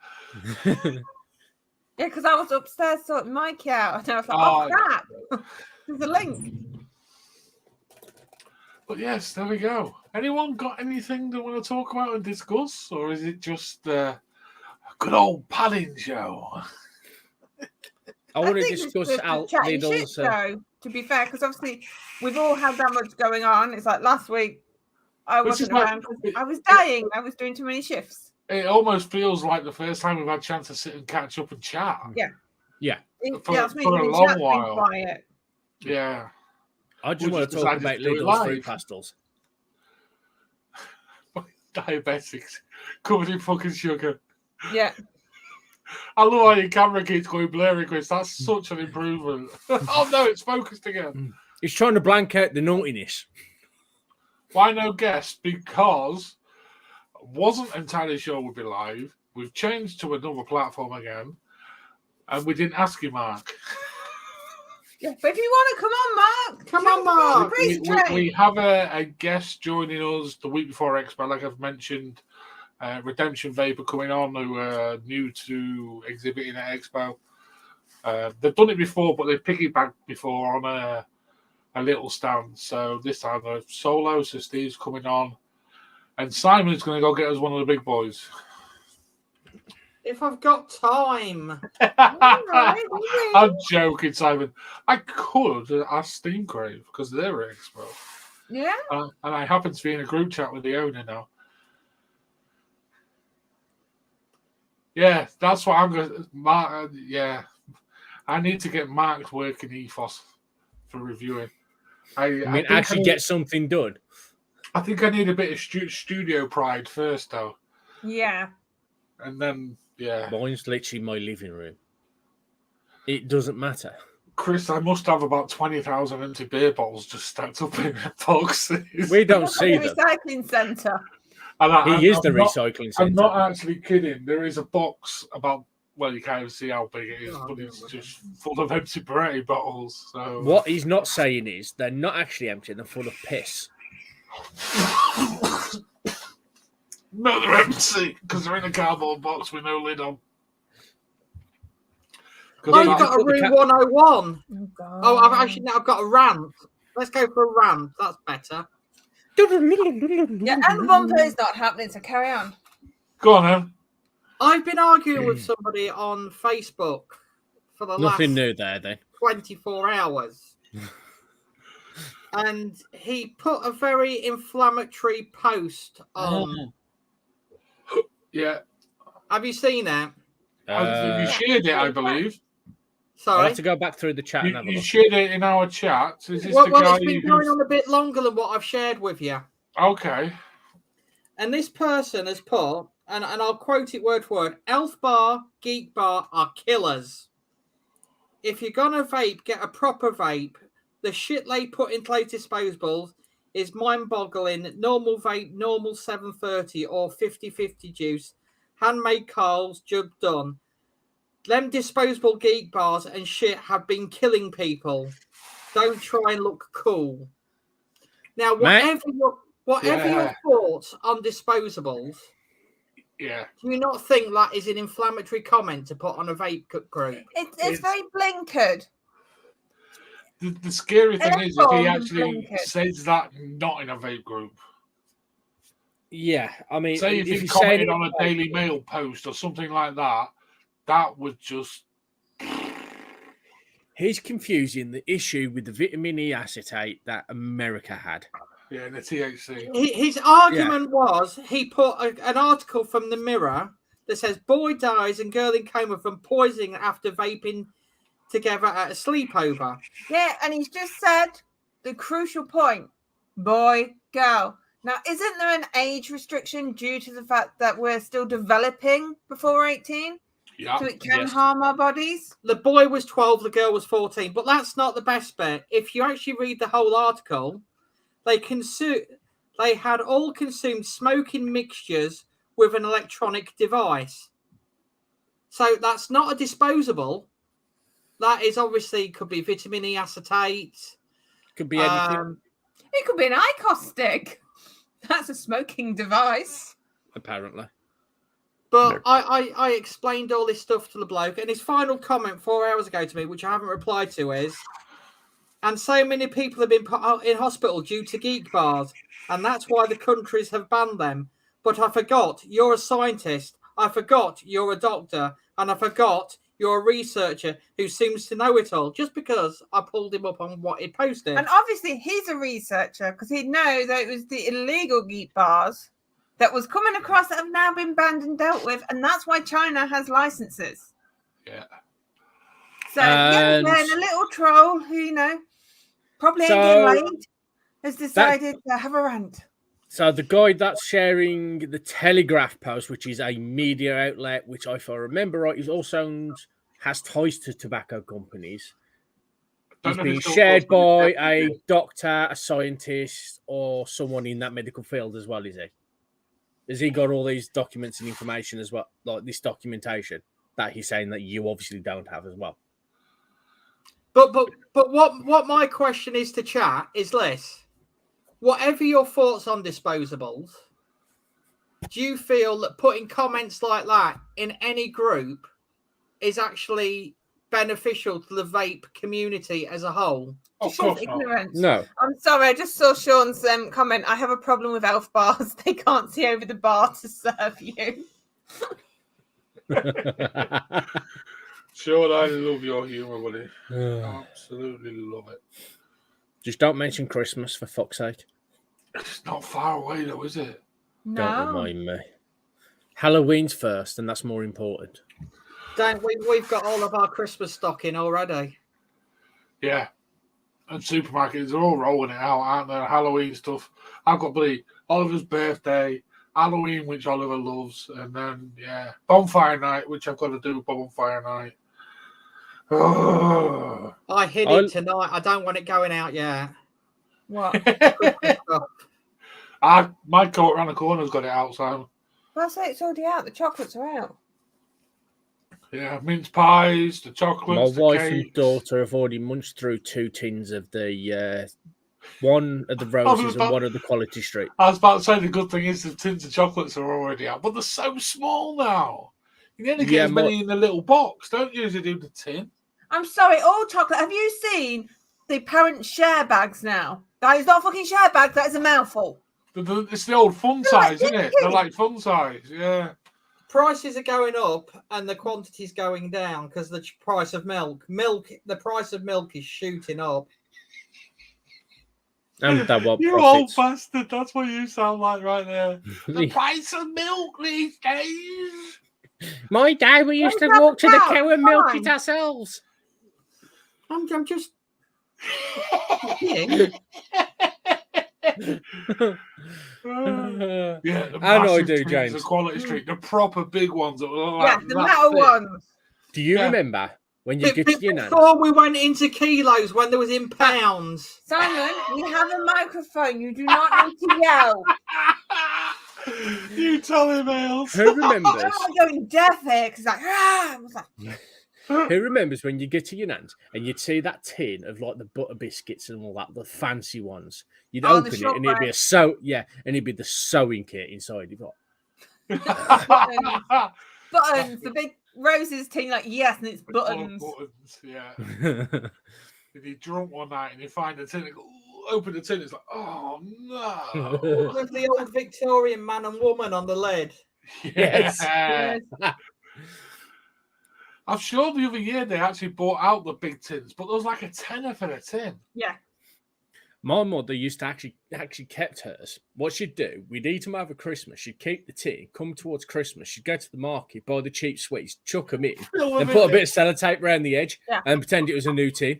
Yeah, because I was upstairs sorting Mikey out. And I was like, oh crap. There's a link. But yes, there we go. Anyone got anything they want to talk about and discuss? Or is it just a good old padding show? I want to think discuss it's Al chatting shit, Lidl's. though, to be fair, because obviously we've all had that much going on. It's like last week I Which wasn't is like- around because I was dying. I was doing too many shifts. It almost feels like the first time we've had a chance to sit and catch up and chat. Yeah. Yeah. For Me, a the long chat's been while. quiet. Yeah. I just We want just to talk decided about to do it Lidl's live. fruit pastels. Diabetics covered in fucking sugar. Yeah. I love how your camera keeps going blurry, Chris. That's such an improvement. Oh no, it's focused again. He's trying to blank out the naughtiness. Why no guest? Because I wasn't entirely sure we'd be live. We've changed to another platform again. And we didn't ask you, Mark. Yeah. But if you want to come on, Mark. Come on, Mark. We have a guest joining us the week before Expo, like I've mentioned. Redemption Vape are coming on, who are new to exhibiting at Expo. They've done it before, but they've piggybacked before on a little stand. So this time they're solo, so Steve's coming on. And Simon's going to go get us one of the big boys. If I've got time. I'm joking, Simon. I could ask Steam Crave because they're at Expo. Yeah. And I happen to be in a group chat with the owner now. Yeah, that's what I'm going to... Mark, yeah. I need to get Mark's working ethos for reviewing. I mean, think actually get something done. I think I need a bit of studio pride first, though. Yeah. And then, yeah. Mine's literally my living room. It doesn't matter. Chris, I must have about 20,000 empty beer bottles just stacked up in boxes. We don't see The them. recycling centre. He is the recycling centre. I'm not actually kidding. There is a box about, well, you can't even see how big it is, but it's just full of empty Beretta bottles. So What he's not saying is they're not actually empty, they're full of piss. No, they're empty because they're in a cardboard box with no lid on. Oh, you've got a room 101. Oh, God. Oh, I've got a rant. Let's go for a rant. That's better. Yeah, and the bumper is not happening, so carry on. Go on, then. I've been arguing with somebody on Facebook for the Nothing last new there, then. 24 hours. And he put a very inflammatory post on. Yeah. Have you seen it? You shared it, I believe. I'll Sorry. have to go back through the chat and have a You look. shared it in our chat. Is this Well, the guy it's been going on a bit longer than what I've shared with you. Okay. And this person has put, and I'll quote it word for word, Elf Bar, Geek Bar are killers. If you're going to vape, get a proper vape. The shit they put in clay disposables is mind-boggling. Normal vape, normal 730 or 50-50 juice. Handmade Carls, job done. Them disposable Geek Bars and shit have been killing people. Don't try and look cool. Now, whatever your thoughts on disposables, Yeah. do you not think that is an inflammatory comment to put on a vape group? It's very blinkered. The scary thing is if he actually blinkered. says that not in a vape group. Yeah, I mean, Say if he commented on a Daily Mail post or something like that, that would just... He's confusing the issue with the vitamin E acetate that America had. Yeah, and the THC. His argument was he put an article from the Mirror that says boy dies and girl in coma from poisoning after vaping together at a sleepover. Yeah, and he's just said the crucial point: boy, girl. Now, isn't there an age restriction due to the fact that we're still developing before 18? Yeah. So it can harm our bodies? The boy was 12, the girl was 14. But that's not the best bit. If you actually read the whole article, they had all consumed smoking mixtures with an electronic device. So that's not a disposable. That is obviously could be vitamin E acetate. Could be anything. It could be an IQOS stick. That's a smoking device. Apparently. But I explained all this stuff to the bloke, and his final comment 4 hours ago to me, which I haven't replied to, is, and so many people have been put out in hospital due to geek bars, and that's why the countries have banned them. But I forgot you're a scientist. I forgot you're a doctor. And I forgot you're a researcher who seems to know it all, just because I pulled him up on what he posted. And obviously he's a researcher because he'd know that it was the illegal geek bars that was coming across that have now been banned and dealt with. And that's why China has licenses. Yeah. So, yeah, and a little troll who, you know, probably ain't getting laid, has decided to have a rant. So the guy that's sharing the Telegraph post, which is a media outlet, which if I remember right, is also has ties to tobacco companies. He's being shared by a doctor, a scientist, or someone in that medical field as well, is he? Has he got all these documents and information as well, like this documentation that he's saying that you obviously don't have as well? But what my question is to chat is this. Whatever your thoughts on disposables, do you feel that putting comments like that in any group is actually beneficial to the vape community as a whole? Of course ignorance. No. I'm sorry, I just saw Sean's comment. I have a problem with elf bars. They can't see over the bar to serve you. Sean, I love your humour, buddy. Absolutely love it. Just don't mention Christmas, for fuck's sake. It's not far away, though, is it? No. Don't remind me. Halloween's first, and that's more important. We've got all of our Christmas stock in already. Yeah. And supermarkets are all rolling it out, aren't they? Halloween stuff. I've got Oliver's birthday, Halloween, which Oliver loves, and then, Bonfire Night, which I've got to do Bonfire Night. Oh. I hid it tonight. I don't want it going out yet. What? My coat around the corner's got it out, so. Well, I say it's already out. The chocolates are out. Yeah, mince pies, the chocolates. My wife cakes. and daughter have already munched through 2 tins of the one of the roses and one of the Quality Street. I was about to say the good thing is the tins of chocolates are already out, but they're so small now. You only get as many in the little box, don't you, as you do the tin? I'm sorry, all chocolate. Have you seen the parent share bags now? That is not a fucking share bag. That is a mouthful. It's the old fun size, isn't it? They're like fun size, yeah. Prices are going up and the quantity's going down because the price of milk. The price of milk is shooting up. And that what you profits. old bastard, that's what you sound like right there. The price of milk these days. My dad, we used to Where's walk to the that cow and milk fine? it ourselves. I'm just. Yeah, the I know I massive do, tins James. of Quality Street, the proper big ones that were Yeah, like the that metal thick. ones. Do you Yeah. remember when you get to your nan? Before we went into kilos, when there was in pounds. Simon, we have a microphone. You do not need to yell. You tell him, Ailes. Who remembers? I'm going deaf here because like, I was like, Who remembers when you get to your nan's and you'd see that tin of like the butter biscuits and all that, the fancy ones? You'd Oh, the open it and it'd be and it'd be the sewing kit inside. You've got buttons, the big roses tin, like, yes, and it's Full of buttons. buttons, yeah. If you're drunk one night and you find the tin, and go, open the tin, it's like, oh no. With the old Victorian man and woman on the lid. Yes. Yeah. Yes. I'm sure the other year they actually bought out the big tins, but there was like a tenner for the tin. Yeah. My mother used to actually kept hers. What she'd do, we'd eat them over Christmas. She'd keep the tin, come towards Christmas. She'd go to the market, buy the cheap sweets, chuck them in, and put a bit of sellotape around the edge Yeah. and pretend it was a new tin.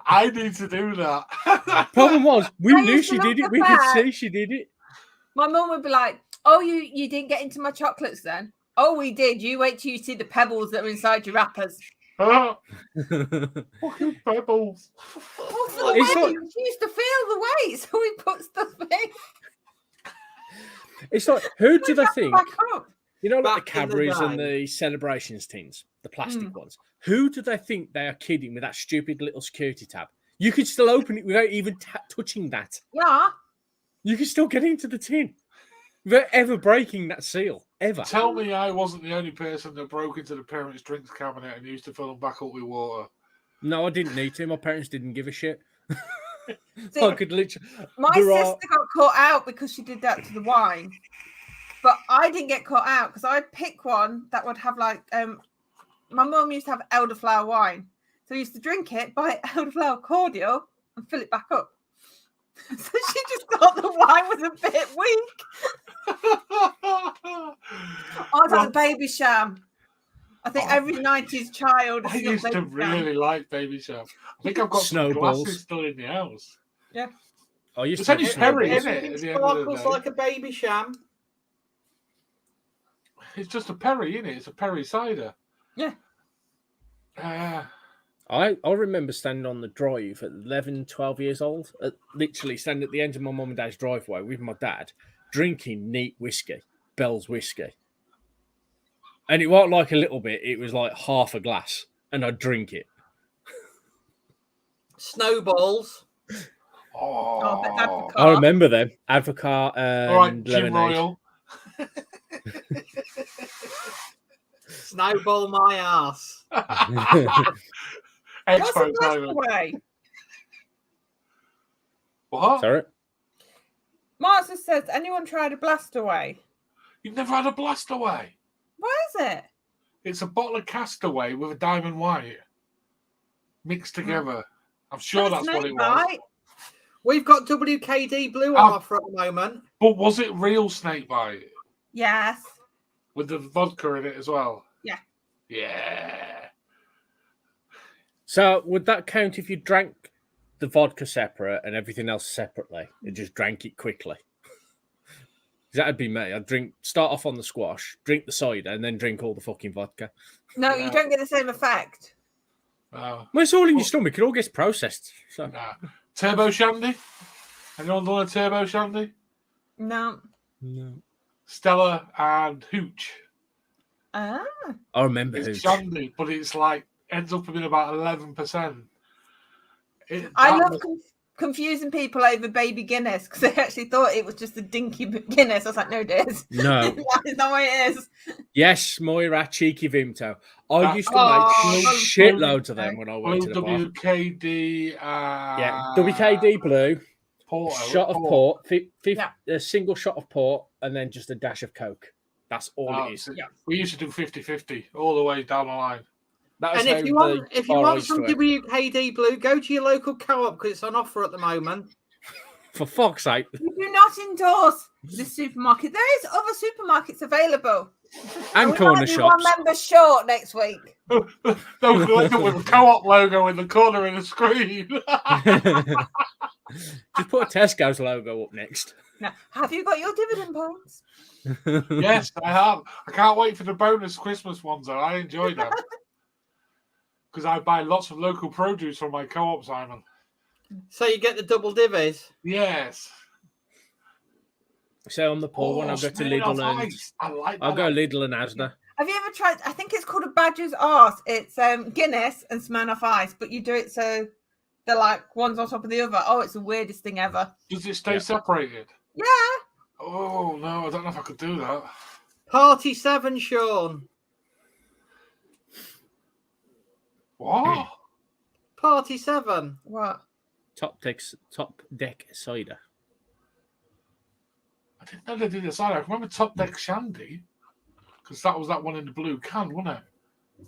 I need to do that. Problem was, we I knew used to she look did it. at We could that. see she did it. My mum would be like, oh, you didn't get into my chocolates then? Oh, we did. You wait till you see the pebbles that are inside your wrappers. Fucking pebbles. Oh, for the It's weight. like- She used to feel the weight, so we put stuff in. It's like, who do they think? Back up. You know, like the Back in the Cadbury's and day. the celebrations tins, the plastic ones. Who do they think they are kidding with that stupid little security tab? You could still open it without even touching that. Yeah. You can still get into the tin without ever breaking that seal, ever. Tell me I wasn't the only person that broke into the parents' drinks cabinet and used to fill them back up with water. No, I didn't need to. My parents didn't give a shit. See, I could literally. my there are- sister got caught out because she did that to the wine. But I didn't get caught out because I'd pick one that would have like my mum used to have elderflower wine. So I used to drink it, buy elderflower cordial and fill it back up. So she just thought the wine was a bit weak. I was like a baby sham. I think every 90s child I has got used to baby sham. really like Baby Sham. I think I've got some Snowballs. glasses still in the house. I used It's to only have Perry, snowballs. isn't it? At the end of the Sparkles day. like a baby sham. It's just a Perry, isn't it? It's a Perry cider. Yeah. I remember standing on the drive at 11, 12 years old, literally standing at the end of my mum and dad's driveway with my dad, drinking neat whiskey, Bell's whiskey. And it wasn't like a little bit, it was like half a glass, and I'd drink it. Snowballs. Oh, but that's the I remember them. Advocaat and all right, Jim lemonade. Royal. Snowball my ass. What's Expo the best Simon. way? What? Sorry? Martha says, anyone tried a blast away? You've never had a blast away. What is it? It's a bottle of Castaway with a diamond white mixed together. I'm sure that's what it was. Snakebite. We've got WKD Blue on Oh. offer at the moment. But was it real snakebite Yes. with the vodka in it as well? Yeah. Yeah. So would that count if you drank the vodka separate and everything else separately and just drank it quickly? That'd be me. I'd start off on the squash, drink the cider, and then drink all the fucking vodka. No, Yeah. you don't get the same effect. Well, it's all in your stomach. It all gets processed. So Nah. Turbo Shandy? Anyone done a Turbo Shandy? No. Stella and Hooch. Ah. I remember It's who. Shandy, but it's like ends up being about 11%. I love confusing people over baby Guinness because they actually thought it was just a dinky Guinness. I was like, no, it is. No. That is not what it is. Yes, Moira, cheeky Vimto. I That- used to Oh, make those shitloads of blue them when I went to the bar. WKD. Yeah, WKD Blue, Porto, shot of port, Yeah. a single shot of port, and then just a dash of Coke. That's all Oh, it is. Yeah. We used to do 50-50 all the way down the line. That was And if you how want, the if you bar I want used to some work. WKD Blue, go to your local co-op because it's on offer at the moment. For fuck's sake. We do not endorse this supermarket. There is other supermarkets available. And we corner might be one shops. member short next week. No, with a co-op logo in the corner of the screen. Just put a Tesco's logo up next. Now, have you got your dividend points? Yes, I have. I can't wait for the bonus Christmas ones, though. I enjoy them. Because I buy lots of local produce from my co-op, Simon. So you get the double divvies. Yes. So on the poor one, I'll go to Smirnoff Lidl and Ice. I like that. I'll go Lidl and Asda. Have you ever tried? I think it's called a Badger's Arse. It's Guinness and Smirnoff Ice, but you do it so they're like one's on top of the other. Oh, it's the weirdest thing ever. Does it stay separated? Yeah. Oh, no, I don't know if I could do that. Party 7, Sean. What? Party 7. What? Top deck cider. I didn't know they did this either. I can remember Top Deck Shandy. Because that was that one in the blue can, wasn't it?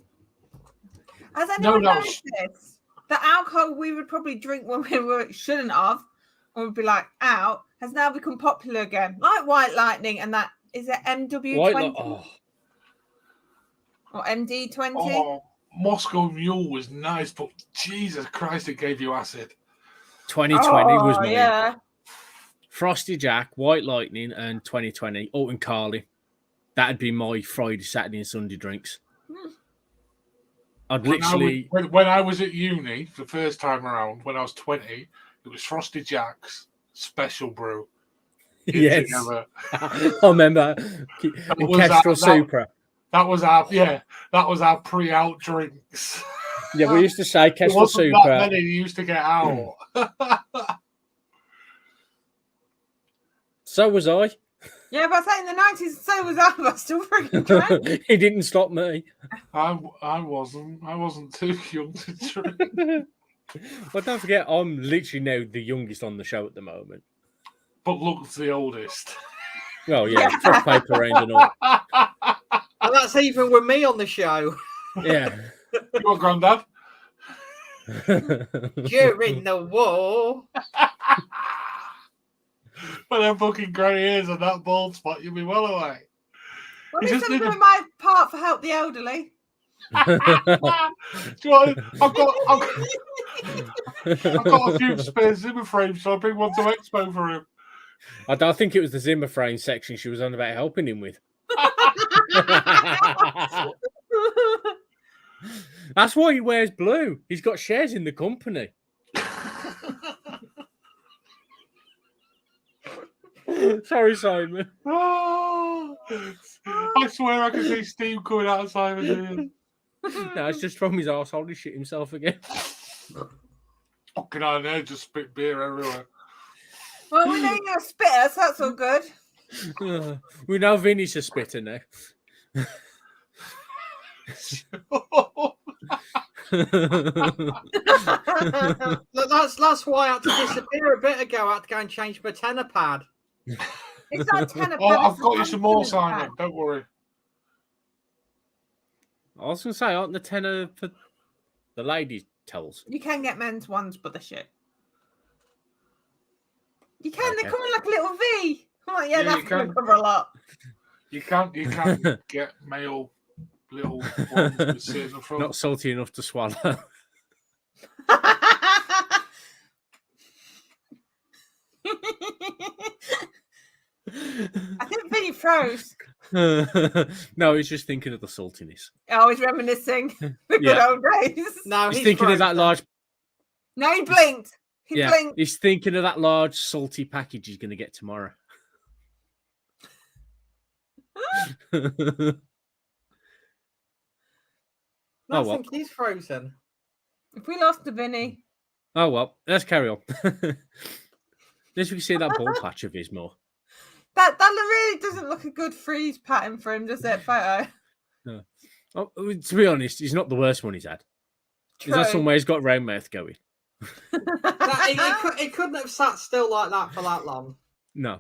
Has anyone No, noticed this? The alcohol we would probably drink when we shouldn't have, or would be like out, has now become popular again. Like White Lightning and that, is it MW20 or MD20? Oh, Moscow Mule was nice, but Jesus Christ, it gave you acid. 2020 was Oh, mine. yeah. Frosty Jack, White Lightning, and 2020. Oh, and Carly. That'd be my Friday, Saturday, and Sunday drinks. I'd literally. When I was at uni the first time around, when I was 20, it was Frosty Jack's special brew. Yes. Together. I remember. Kestrel Supra. That was our pre-out drinks. Yeah, we used to say It Kestrel wasn't that Supra. many you used to get out. So was I. Yeah, but I say in the 90s, so was I, but I still freaking drank. He didn't stop me. I wasn't too young to drink. Well, don't forget, I'm literally now the youngest on the show at the moment. But looked the oldest. Well, yeah, fresh paper round and all. And that's even with me on the show. Yeah. You got granddad? During the war. With them fucking grey hairs and that bald spot, you'll be well away. Well, You at just least I'm need to- doing my part for help the elderly. Do you know what? I've got a few spare Zimmer frames, so I bring one to Expo for him. I don't think it was the Zimmer frame section she was on about helping him with. That's why he wears blue. He's got shares in the company. Sorry, Simon. Oh, I swear I can see steam coming out of Simon's ears. No, it's just from his arsehole to shit himself again. Fucking on there, just spit beer everywhere. Well, we know you're a spitter, so that's all good. We know Vinny's a spitter now. That's why I had to disappear a bit ago. I had to go and change my tenor pad. It's not tenor Oh, pad, I've it's got you a some more, tenor pad. Simon. Don't worry. I was going to say, aren't the tenor for the ladies' towels? You can get men's ones, but they're shit. You can, Okay. they come in like a little V. Oh, yeah, Yeah, that's you going to can. cover a lot. You can't get male little ones with sit in the front. Not salty enough to swallow. I think Vinny froze. No, he's just thinking of the saltiness. Oh, he's reminiscing the good Yeah. old days. No, He's thinking of that large. No, he blinked. He Yeah, blinked. he's thinking of that large salty package he's going to get tomorrow. I Oh, well. think he's frozen. If we lost to Vinny, Oh well, let's carry on. At least we can see that ball patch of his more. that really doesn't look a good freeze pattern for him, does it? Photo. Oh, to be honest, he's not the worst one he's had. He's had True. somewhere he's got round mouth going. He couldn't have sat still like that for that long. No.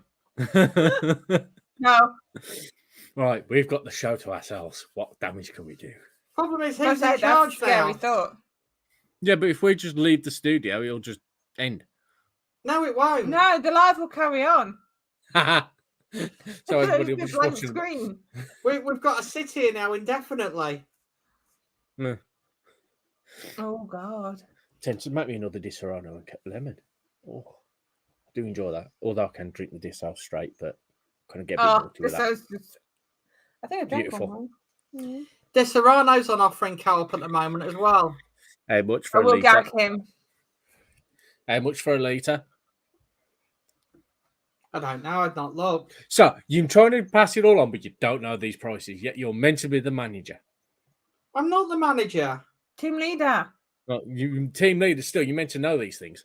No. Right, we've got the show to ourselves. What damage can we do? Problem is, That's he's in a charge scary now. thought. Yeah, but if we just leave the studio, it'll just end. No, it won't. No, the live will carry on. So everybody will be It's just a blank watching. screen. We've got to sit here now indefinitely. Yeah. Oh God. Tends to make me another Disaronno and lemon. Oh, I do enjoy that. Although I can drink the Disaronno straight, but kind of get a bit Oh, naughty with this that. is just. I think I drank Beautiful. one. Mm. The Serrano's on offering co-op at the moment as well. How much I for a will litre? gag him. How much for a litre? I don't know. I've not looked. So you're trying to pass it all on, but you don't know these prices. Yet you're meant to be the manager. I'm not the manager. Team leader. Well, you team leader still. You're meant to know these things.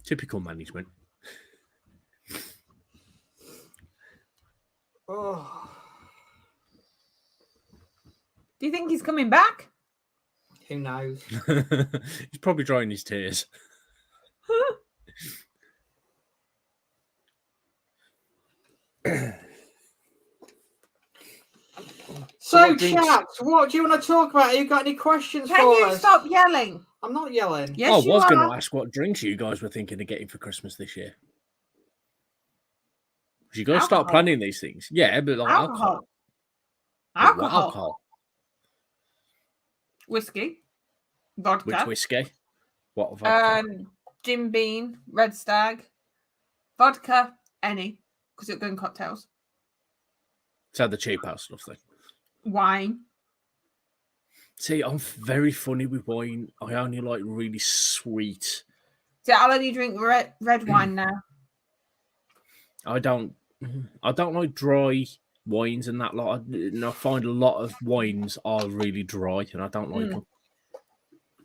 Typical management. Oh, Do you think he's coming back? who knows? He's probably drying his tears. So, what drinks- chat, what do you want to talk about? Have you got any questions Can for you us? stop yelling? I'm not yelling. Yes, I you was going are. to ask what drinks you guys were thinking of getting for Christmas this year. You got to start Alcohol. planning these things. Yeah, but like alcohol. But what Alcohol. Whiskey. Vodka. Which whiskey? What vodka? Jim Beam, Red Stag, vodka, any, because it'll go in cocktails. So the cheap house stuff thing. Wine. See, I'm very funny with wine. I only like really sweet. So I'll only drink red wine now. I don't like dry wines and that lot. I find a lot of wines are really dry, and I don't like them.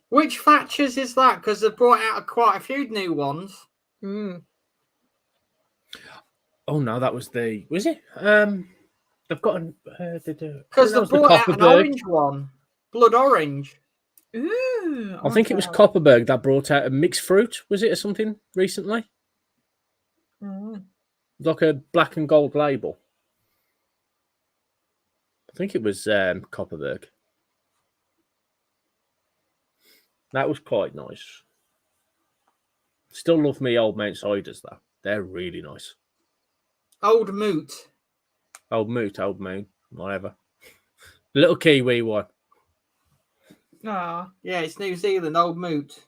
Which Thatchers is that? Because they've brought out quite a few new ones. Mm. Oh no, that was the. Was it? They've got an. Because they've brought out an orange one. Blood orange. Ooh. I think it was Copperberg that brought out a mixed fruit. Was it or something recently? Mm. Like a black and gold label. I think it was Copperberg. That was quite nice. Still love me Old Mount Ciders though. They're really nice. Old Moot. Old Moon, whatever. Little Kiwi one. Ah. Yeah, it's New Zealand, Old Moot.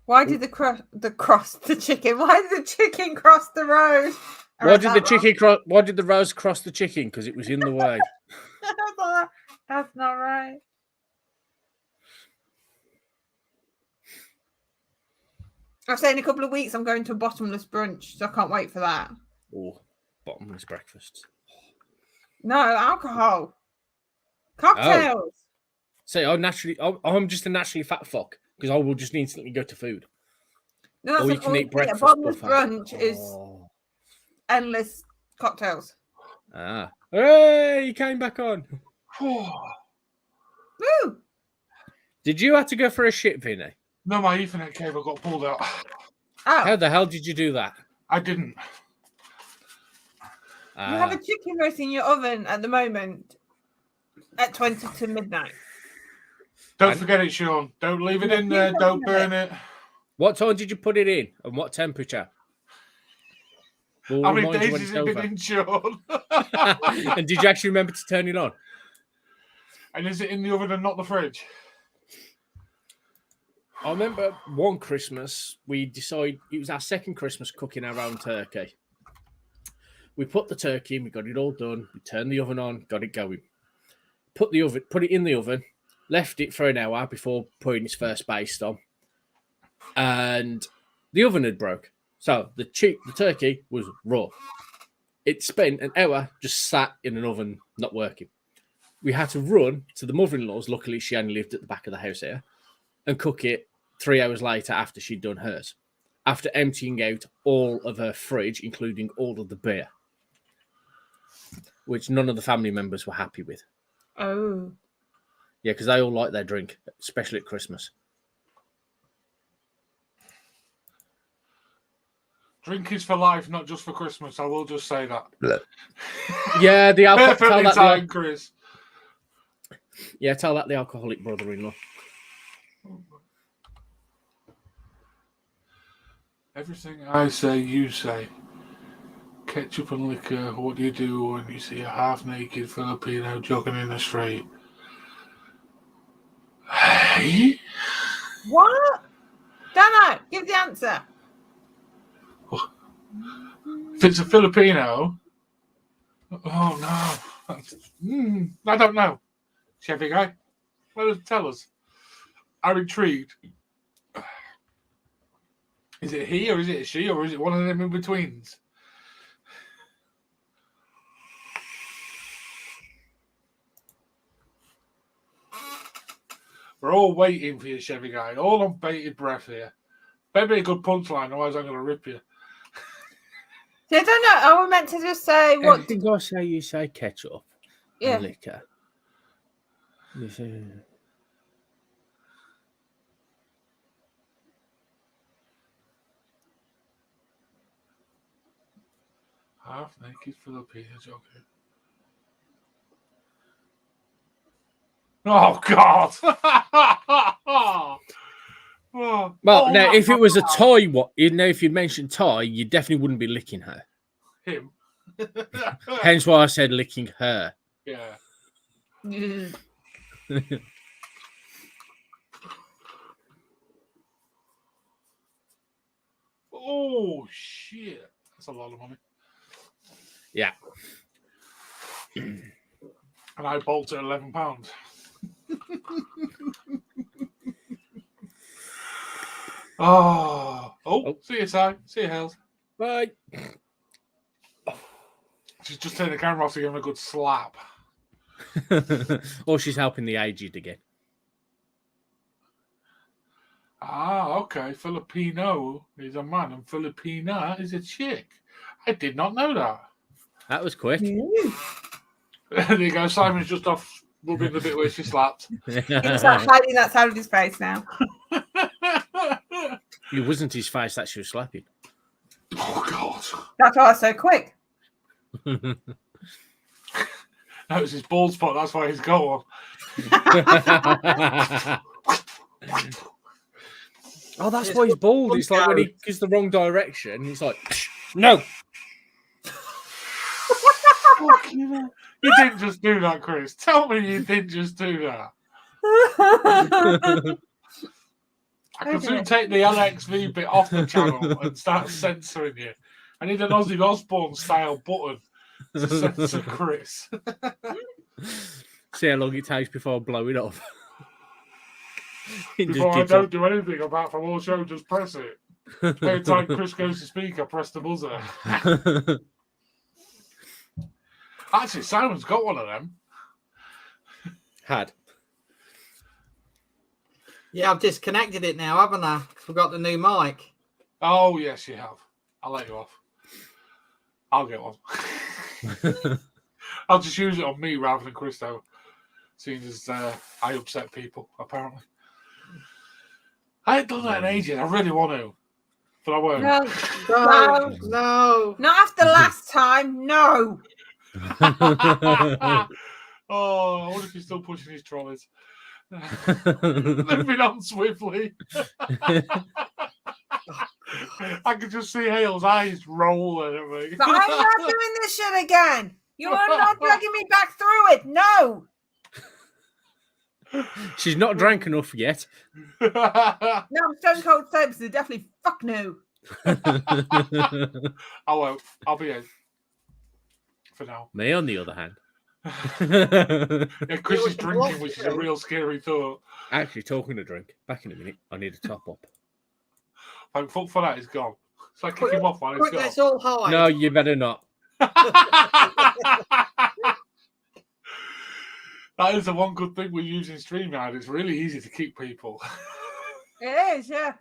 Why did the chicken? Why did the chicken cross the road? Why did the rose cross the chicken? Because it was in the way. That's not right. I say in a couple of weeks I'm going to a bottomless brunch, so I can't wait for that. Oh, bottomless breakfast. No alcohol, cocktails. See, I'm just a naturally fat fuck because I will just instantly go to food. No, that's Or you the can whole eat thing. breakfast A bottomless buffet. brunch is Oh. endless cocktails. Ah. Hey, you came back on. Woo! Did you have to go for a shit, Vinny? No, my Ethernet cable got pulled out. Oh, How the hell did you do that? I didn't. you have a chicken roast in your oven at the moment at 20 to midnight. Don't forget it, Sean. Don't leave it in there. Don't burn it. What time did you put it in, and what temperature? We'll How many remind you days when has it's it been over. in, Sean? And did you actually remember to turn it on? And is it in the oven and not the fridge? I remember one Christmas, we decided it was our second Christmas cooking our own turkey. We put the turkey in, we got it all done, we turned the oven on, got it going. Put it in the oven, left it for an hour before putting its first baste on. And the oven had broke. So the turkey was raw. It spent an hour just sat in an oven, not working. We had to run to the mother-in-law's, luckily she only lived at the back of the house here, and cook it 3 hours later after she'd done hers, after emptying out all of her fridge, including all of the beer, which none of the family members were happy with. Oh. Yeah, because they all like their drink, especially at Christmas. Drink is for life, not just for Christmas. I will just say that. Yeah, the alcohol. Perfectly timed, Chris. Yeah, tell that the alcoholic brother-in-law. Everything I say, you say. Ketchup and liquor, what do you do when you see a half-naked Filipino jogging in the street? Hey? What? Don't know. Give the answer. If it's a Filipino, oh no. I don't know. Chevy guy, well, tell us. I'm intrigued. Is it he or is it a she or is it one of them in betweens? We're all waiting for you, Chevy guy. All on bated breath here. Better be a good punchline, otherwise I'm going to rip you. See, I don't know. I was meant to just say what. Everything I say, you say ketchup Yeah. and liquor. You say... Half-naked Filipino jogging. Oh, God! Oh, Well, oh, now, if it was a Thai, if you mentioned Thai, you definitely wouldn't be licking her. him. Hence why I said licking her. Yeah. Oh, shit. That's a lot of money. Yeah. And I bolted £11. Oh, see you, Si. See you, Hales. Bye. She's just turned the camera off to give him a good slap. Or she's helping the aged again. Ah, okay. Filipino is a man and Filipina is a chick. I did not know that. That was quick. There you go. Simon's just off rubbing the bit where she slapped. He's not hiding that side of his face now. It wasn't his face that she was slapping. Oh, God. That's why I was so quick. That was his bald spot. That's why he's got one. Oh, that's why he's bald. It's like when he goes the wrong direction, he's like, no. You didn't just do that, Chris. Tell me you didn't just do that. I could soon take the LXV bit off the channel and start censoring you. I need an Ozzy Osbourne style button to censor Chris. See how long it takes before I blow it off. Before I don't do anything apart from all show, just press it. Every time Chris goes to speak, I press the buzzer. Actually, Simon's got one of them. Had. Yeah, I've disconnected it now, haven't I? Because we've got the new mic. Oh, yes, you have. I'll let you off. I'll get one. I'll just use it on me rather than Chris, though. Seeing as I upset people, apparently. I ain't done that in ages. I really want to. But I won't. No. Not after last time. No. Oh, I wonder if he's still pushing his trolleys. Moving on swiftly. I could just see Hale's eyes rolling at me. But I'm not doing this shit again. You are not dragging me back through it. No. She's not drank enough yet. No, I'm stone cold sober, so definitely fuck no. I won't. I'll be in. For now. Me, on the other hand. Yeah, Chris is drinking, which is a real scary thought. Actually, talking to drink. Back in a minute. I need a top up. Thank fuck for that, he's gone. So I kick him off while he's Quick, gone. let's all hide. No, you better not. That is the one good thing we're using StreamYard. It's really easy to keep people. It is, yeah.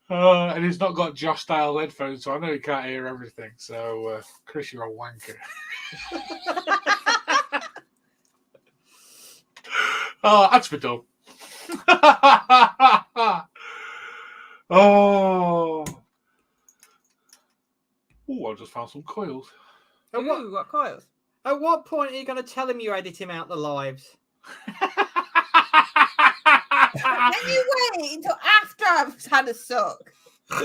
And he's not got Josh style headphones, so I know he can't hear everything. So, Chris, you're a wanker. Oh, that's been done. Oh, I just found some coils. Ooh, what coils? At what point are you going to tell him you edit him out the lives? Can you wait until after I've had a suck?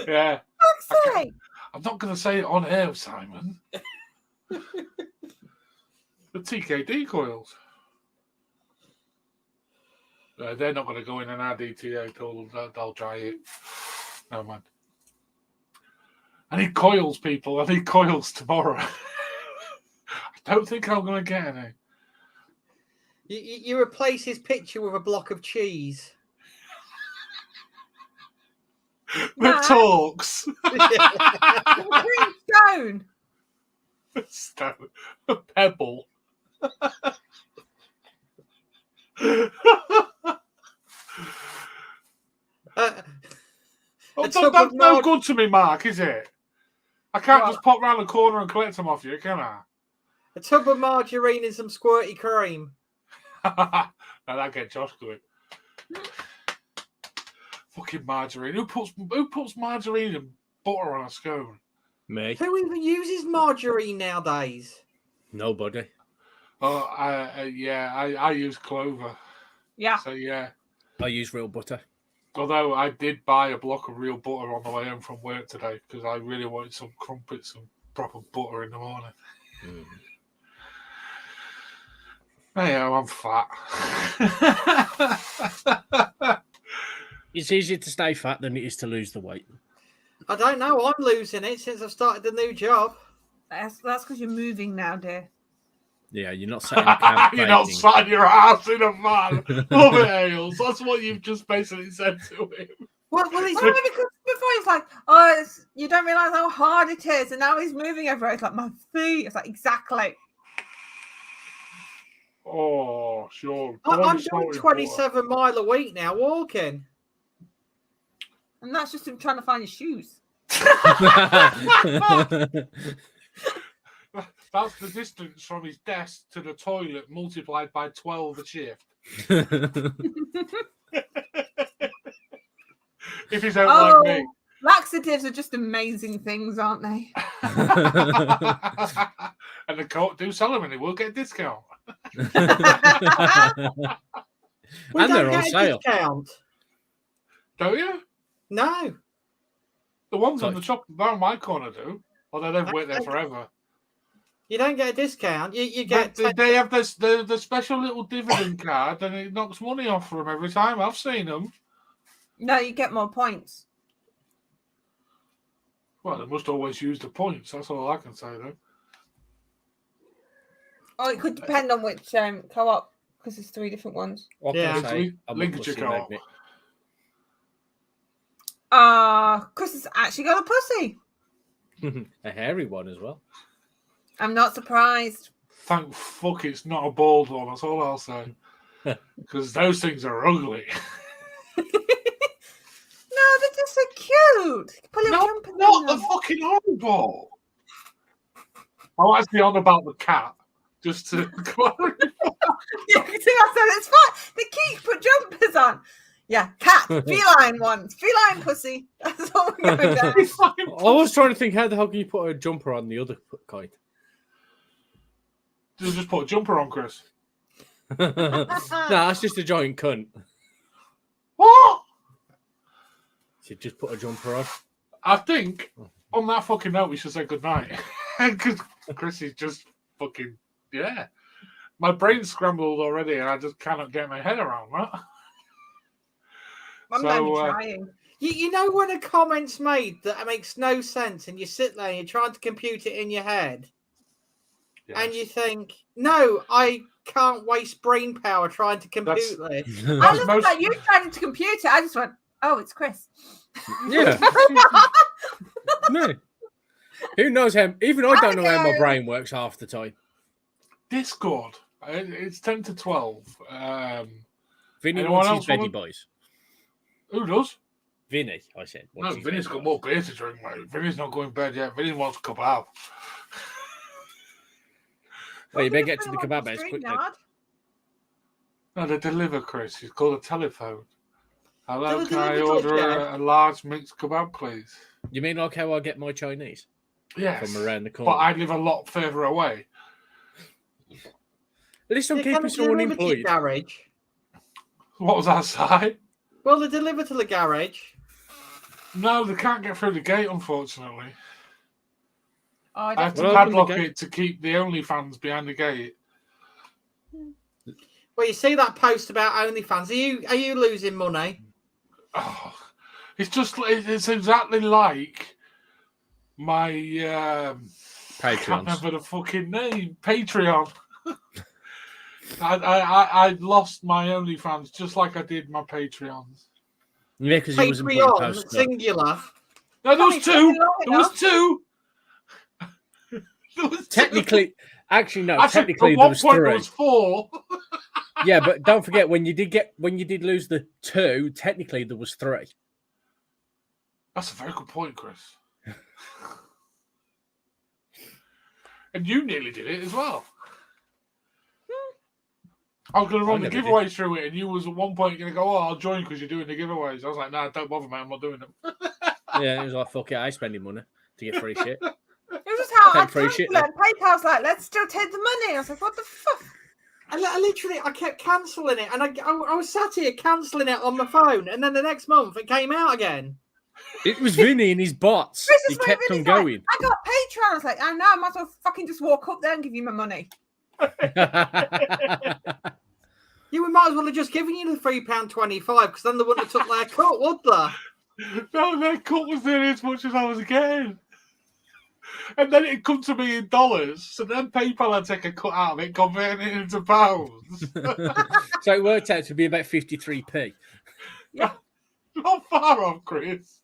Yeah. For fuck's sake. I'm not going to say it on air, Simon. The TKD coils. They're not going to go in an RDTA. They'll try it. No, man. I need coils, people. I need coils tomorrow. I don't think I'm going to get any. You replace his picture with a block of cheese. The talks. Green stone. Stone. A pebble. That's no good to me, Mark, is it? I can't just pop round the corner and collect them off you, can I? A tub of margarine and some squirty cream. Now that get Josh going. Fucking margarine. Who puts margarine and butter on a scone? Me. Who even uses margarine nowadays? Nobody. Oh, I use clover. Yeah. So yeah. I use real butter. Although I did buy a block of real butter on the way home from work today because I really wanted some crumpets and proper butter in the morning. Mm. Hey, I'm fat. It's easier to stay fat than it is to lose the weight. I don't know. I'm losing it since I've started the new job. That's because you're moving now, dear. Yeah, you're not sat in a camp. You're not sat your ass in a van. Love it, Ailes. That's what you've just basically said to him. Well, Well, because before he's like, oh, you don't realise how hard it is. And now he's moving everywhere. It's like, my feet. It's like, exactly. Oh, sure. I'm doing 27 mile a week now walking. And that's just him trying to find his shoes. That's the distance from his desk to the toilet multiplied by 12 a shift. If he's out like me. Laxatives are just amazing things, aren't they? And the court do sell them and they will get a discount. We And don't they're on get a sale. discount. Don't you? No. The ones on the shop around my corner do. Although they've worked there forever. You don't get a discount. You get... They have the special little dividend card and it knocks money off for them every time. I've seen them. No, you get more points. Well, they must always use the points. That's all I can say, though. Oh, it could depend on which co-op, because there's 3 different ones. What Yeah. can I say? I'm a Lincolnshire pussy Co-op. magnet. Chris has actually got a pussy. A hairy one as well. I'm not surprised. Thank fuck it's not a bald one. That's all I'll say. Because those things are ugly. No, they're just so cute. Put a little jumper in Not them. the fucking horrible. I'm actually on about the cat. Just to clarify. Yeah, see, I said it's fine. They're cute. Put jumpers on. Yeah, cat, feline ones, feline pussy. That's all we're going down. I was trying to think, how the hell can you put a jumper on the other kind? Just put a jumper on, Chris. No, that's just a giant cunt. What? So just put a jumper on. I think on that fucking note we should say goodnight. Because Chris is just fucking, yeah. My brain's scrambled already and I just cannot get my head around that. I'm not even trying. You know when a comment's made that makes no sense and you sit there and you're trying to compute it in your head and you think, no, I can't waste brain power trying to compute this. I looked at you trying to compute it. I just went, oh, it's Chris. Yeah. No. Who knows how? Even I don't know how my brain works half the time. Discord. It's 10 to 12. Vinny anyone wants else his Betty want- boys. Who does? Vinny, I said. No, wants his Vinny's Betty got boys. more beer to drink, mate. Vinny's not going to bed yet. Vinny wants a kebab. Well, you better get to the kebab house quickly. No, they deliver, Chris. It's called a telephone. Hello, They can I deliver, order yeah. a large mixed kebab, please? You mean like how I get my Chinese Yes. from around the corner? But I live a lot further away. At least I'm They keeping can't someone deliver to your employed. garage. What was that, Si? Well, they deliver to the garage. No, they can't get through the gate, unfortunately. I'd I have have to Well, open the padlock gate. it to keep the OnlyFans behind the gate. Well, you see that post about OnlyFans. Are you losing money? Oh, it's exactly like my I can't Patreons. remember the fucking name. Patreon. I lost my OnlyFans just like I did my Patreons. Yeah, because he wasn't putting Patreon, posts up. singular. No, there was It's two. been long There was enough. two. There was two. Technically, actually, no. Actually, Technically, at there one was point three. there was four. Yeah, but don't forget when you did lose the 2. Technically, there was 3. That's a very good point, Chris. And you nearly did it as well. I was going to run the never did. giveaways through it, and you was at one point going to go, "Oh, I'll join because you're doing the giveaways." I was like, "Nah, don't bother, mate. I'm not doing them." Yeah, it was like, fuck it, I spending money to get free shit. It was just how I Take free shit, cancelled it. And PayPal's like, let's still take the money. I was like, what the fuck? I kept cancelling it, and I was sat here cancelling it on my phone, and then the next month it came out again. It was Vinny and his bots. Chris He is kept on moving, he's like, going. I got Patreon. I was like, oh no, I might as well fucking just walk up there and give you my money. We might as well have just given you the £3.25 because then they wouldn't have took their cut, would they? No, their cut was nearly as much as I was getting. And then it come to me in dollars. So then PayPal had to take a cut out of it, converting it into pounds. So it worked out to be about 53p. Not far off, Chris.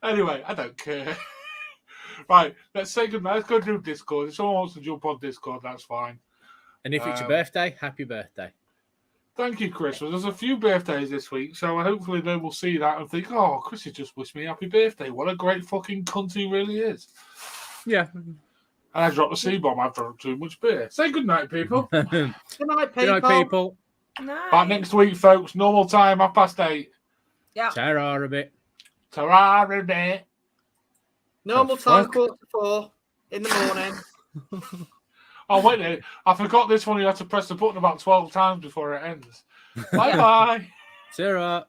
Anyway, I don't care. Right, let's say goodnight. Let's go do Discord. If someone wants to jump on Discord, that's fine. And if it's your birthday, happy birthday. Thank you, Chris. Well, there's a few birthdays this week, so hopefully they will see that and think, "Oh, Chris has just wished me happy birthday. What a great fucking cunt he really is." Yeah. And I dropped a C-bomb after drunk too much beer. Say goodnight, people. Good Good night, people. night, people. No. Back next week, folks. Normal time, 8:30. Yeah. Ta-ra a bit. Ta-ra, a bit. Normal The time, fuck? 4:45 in the morning. Oh, wait a minute. I forgot this one. You have to press the button about 12 times before it ends. Bye-bye. Ta-ra.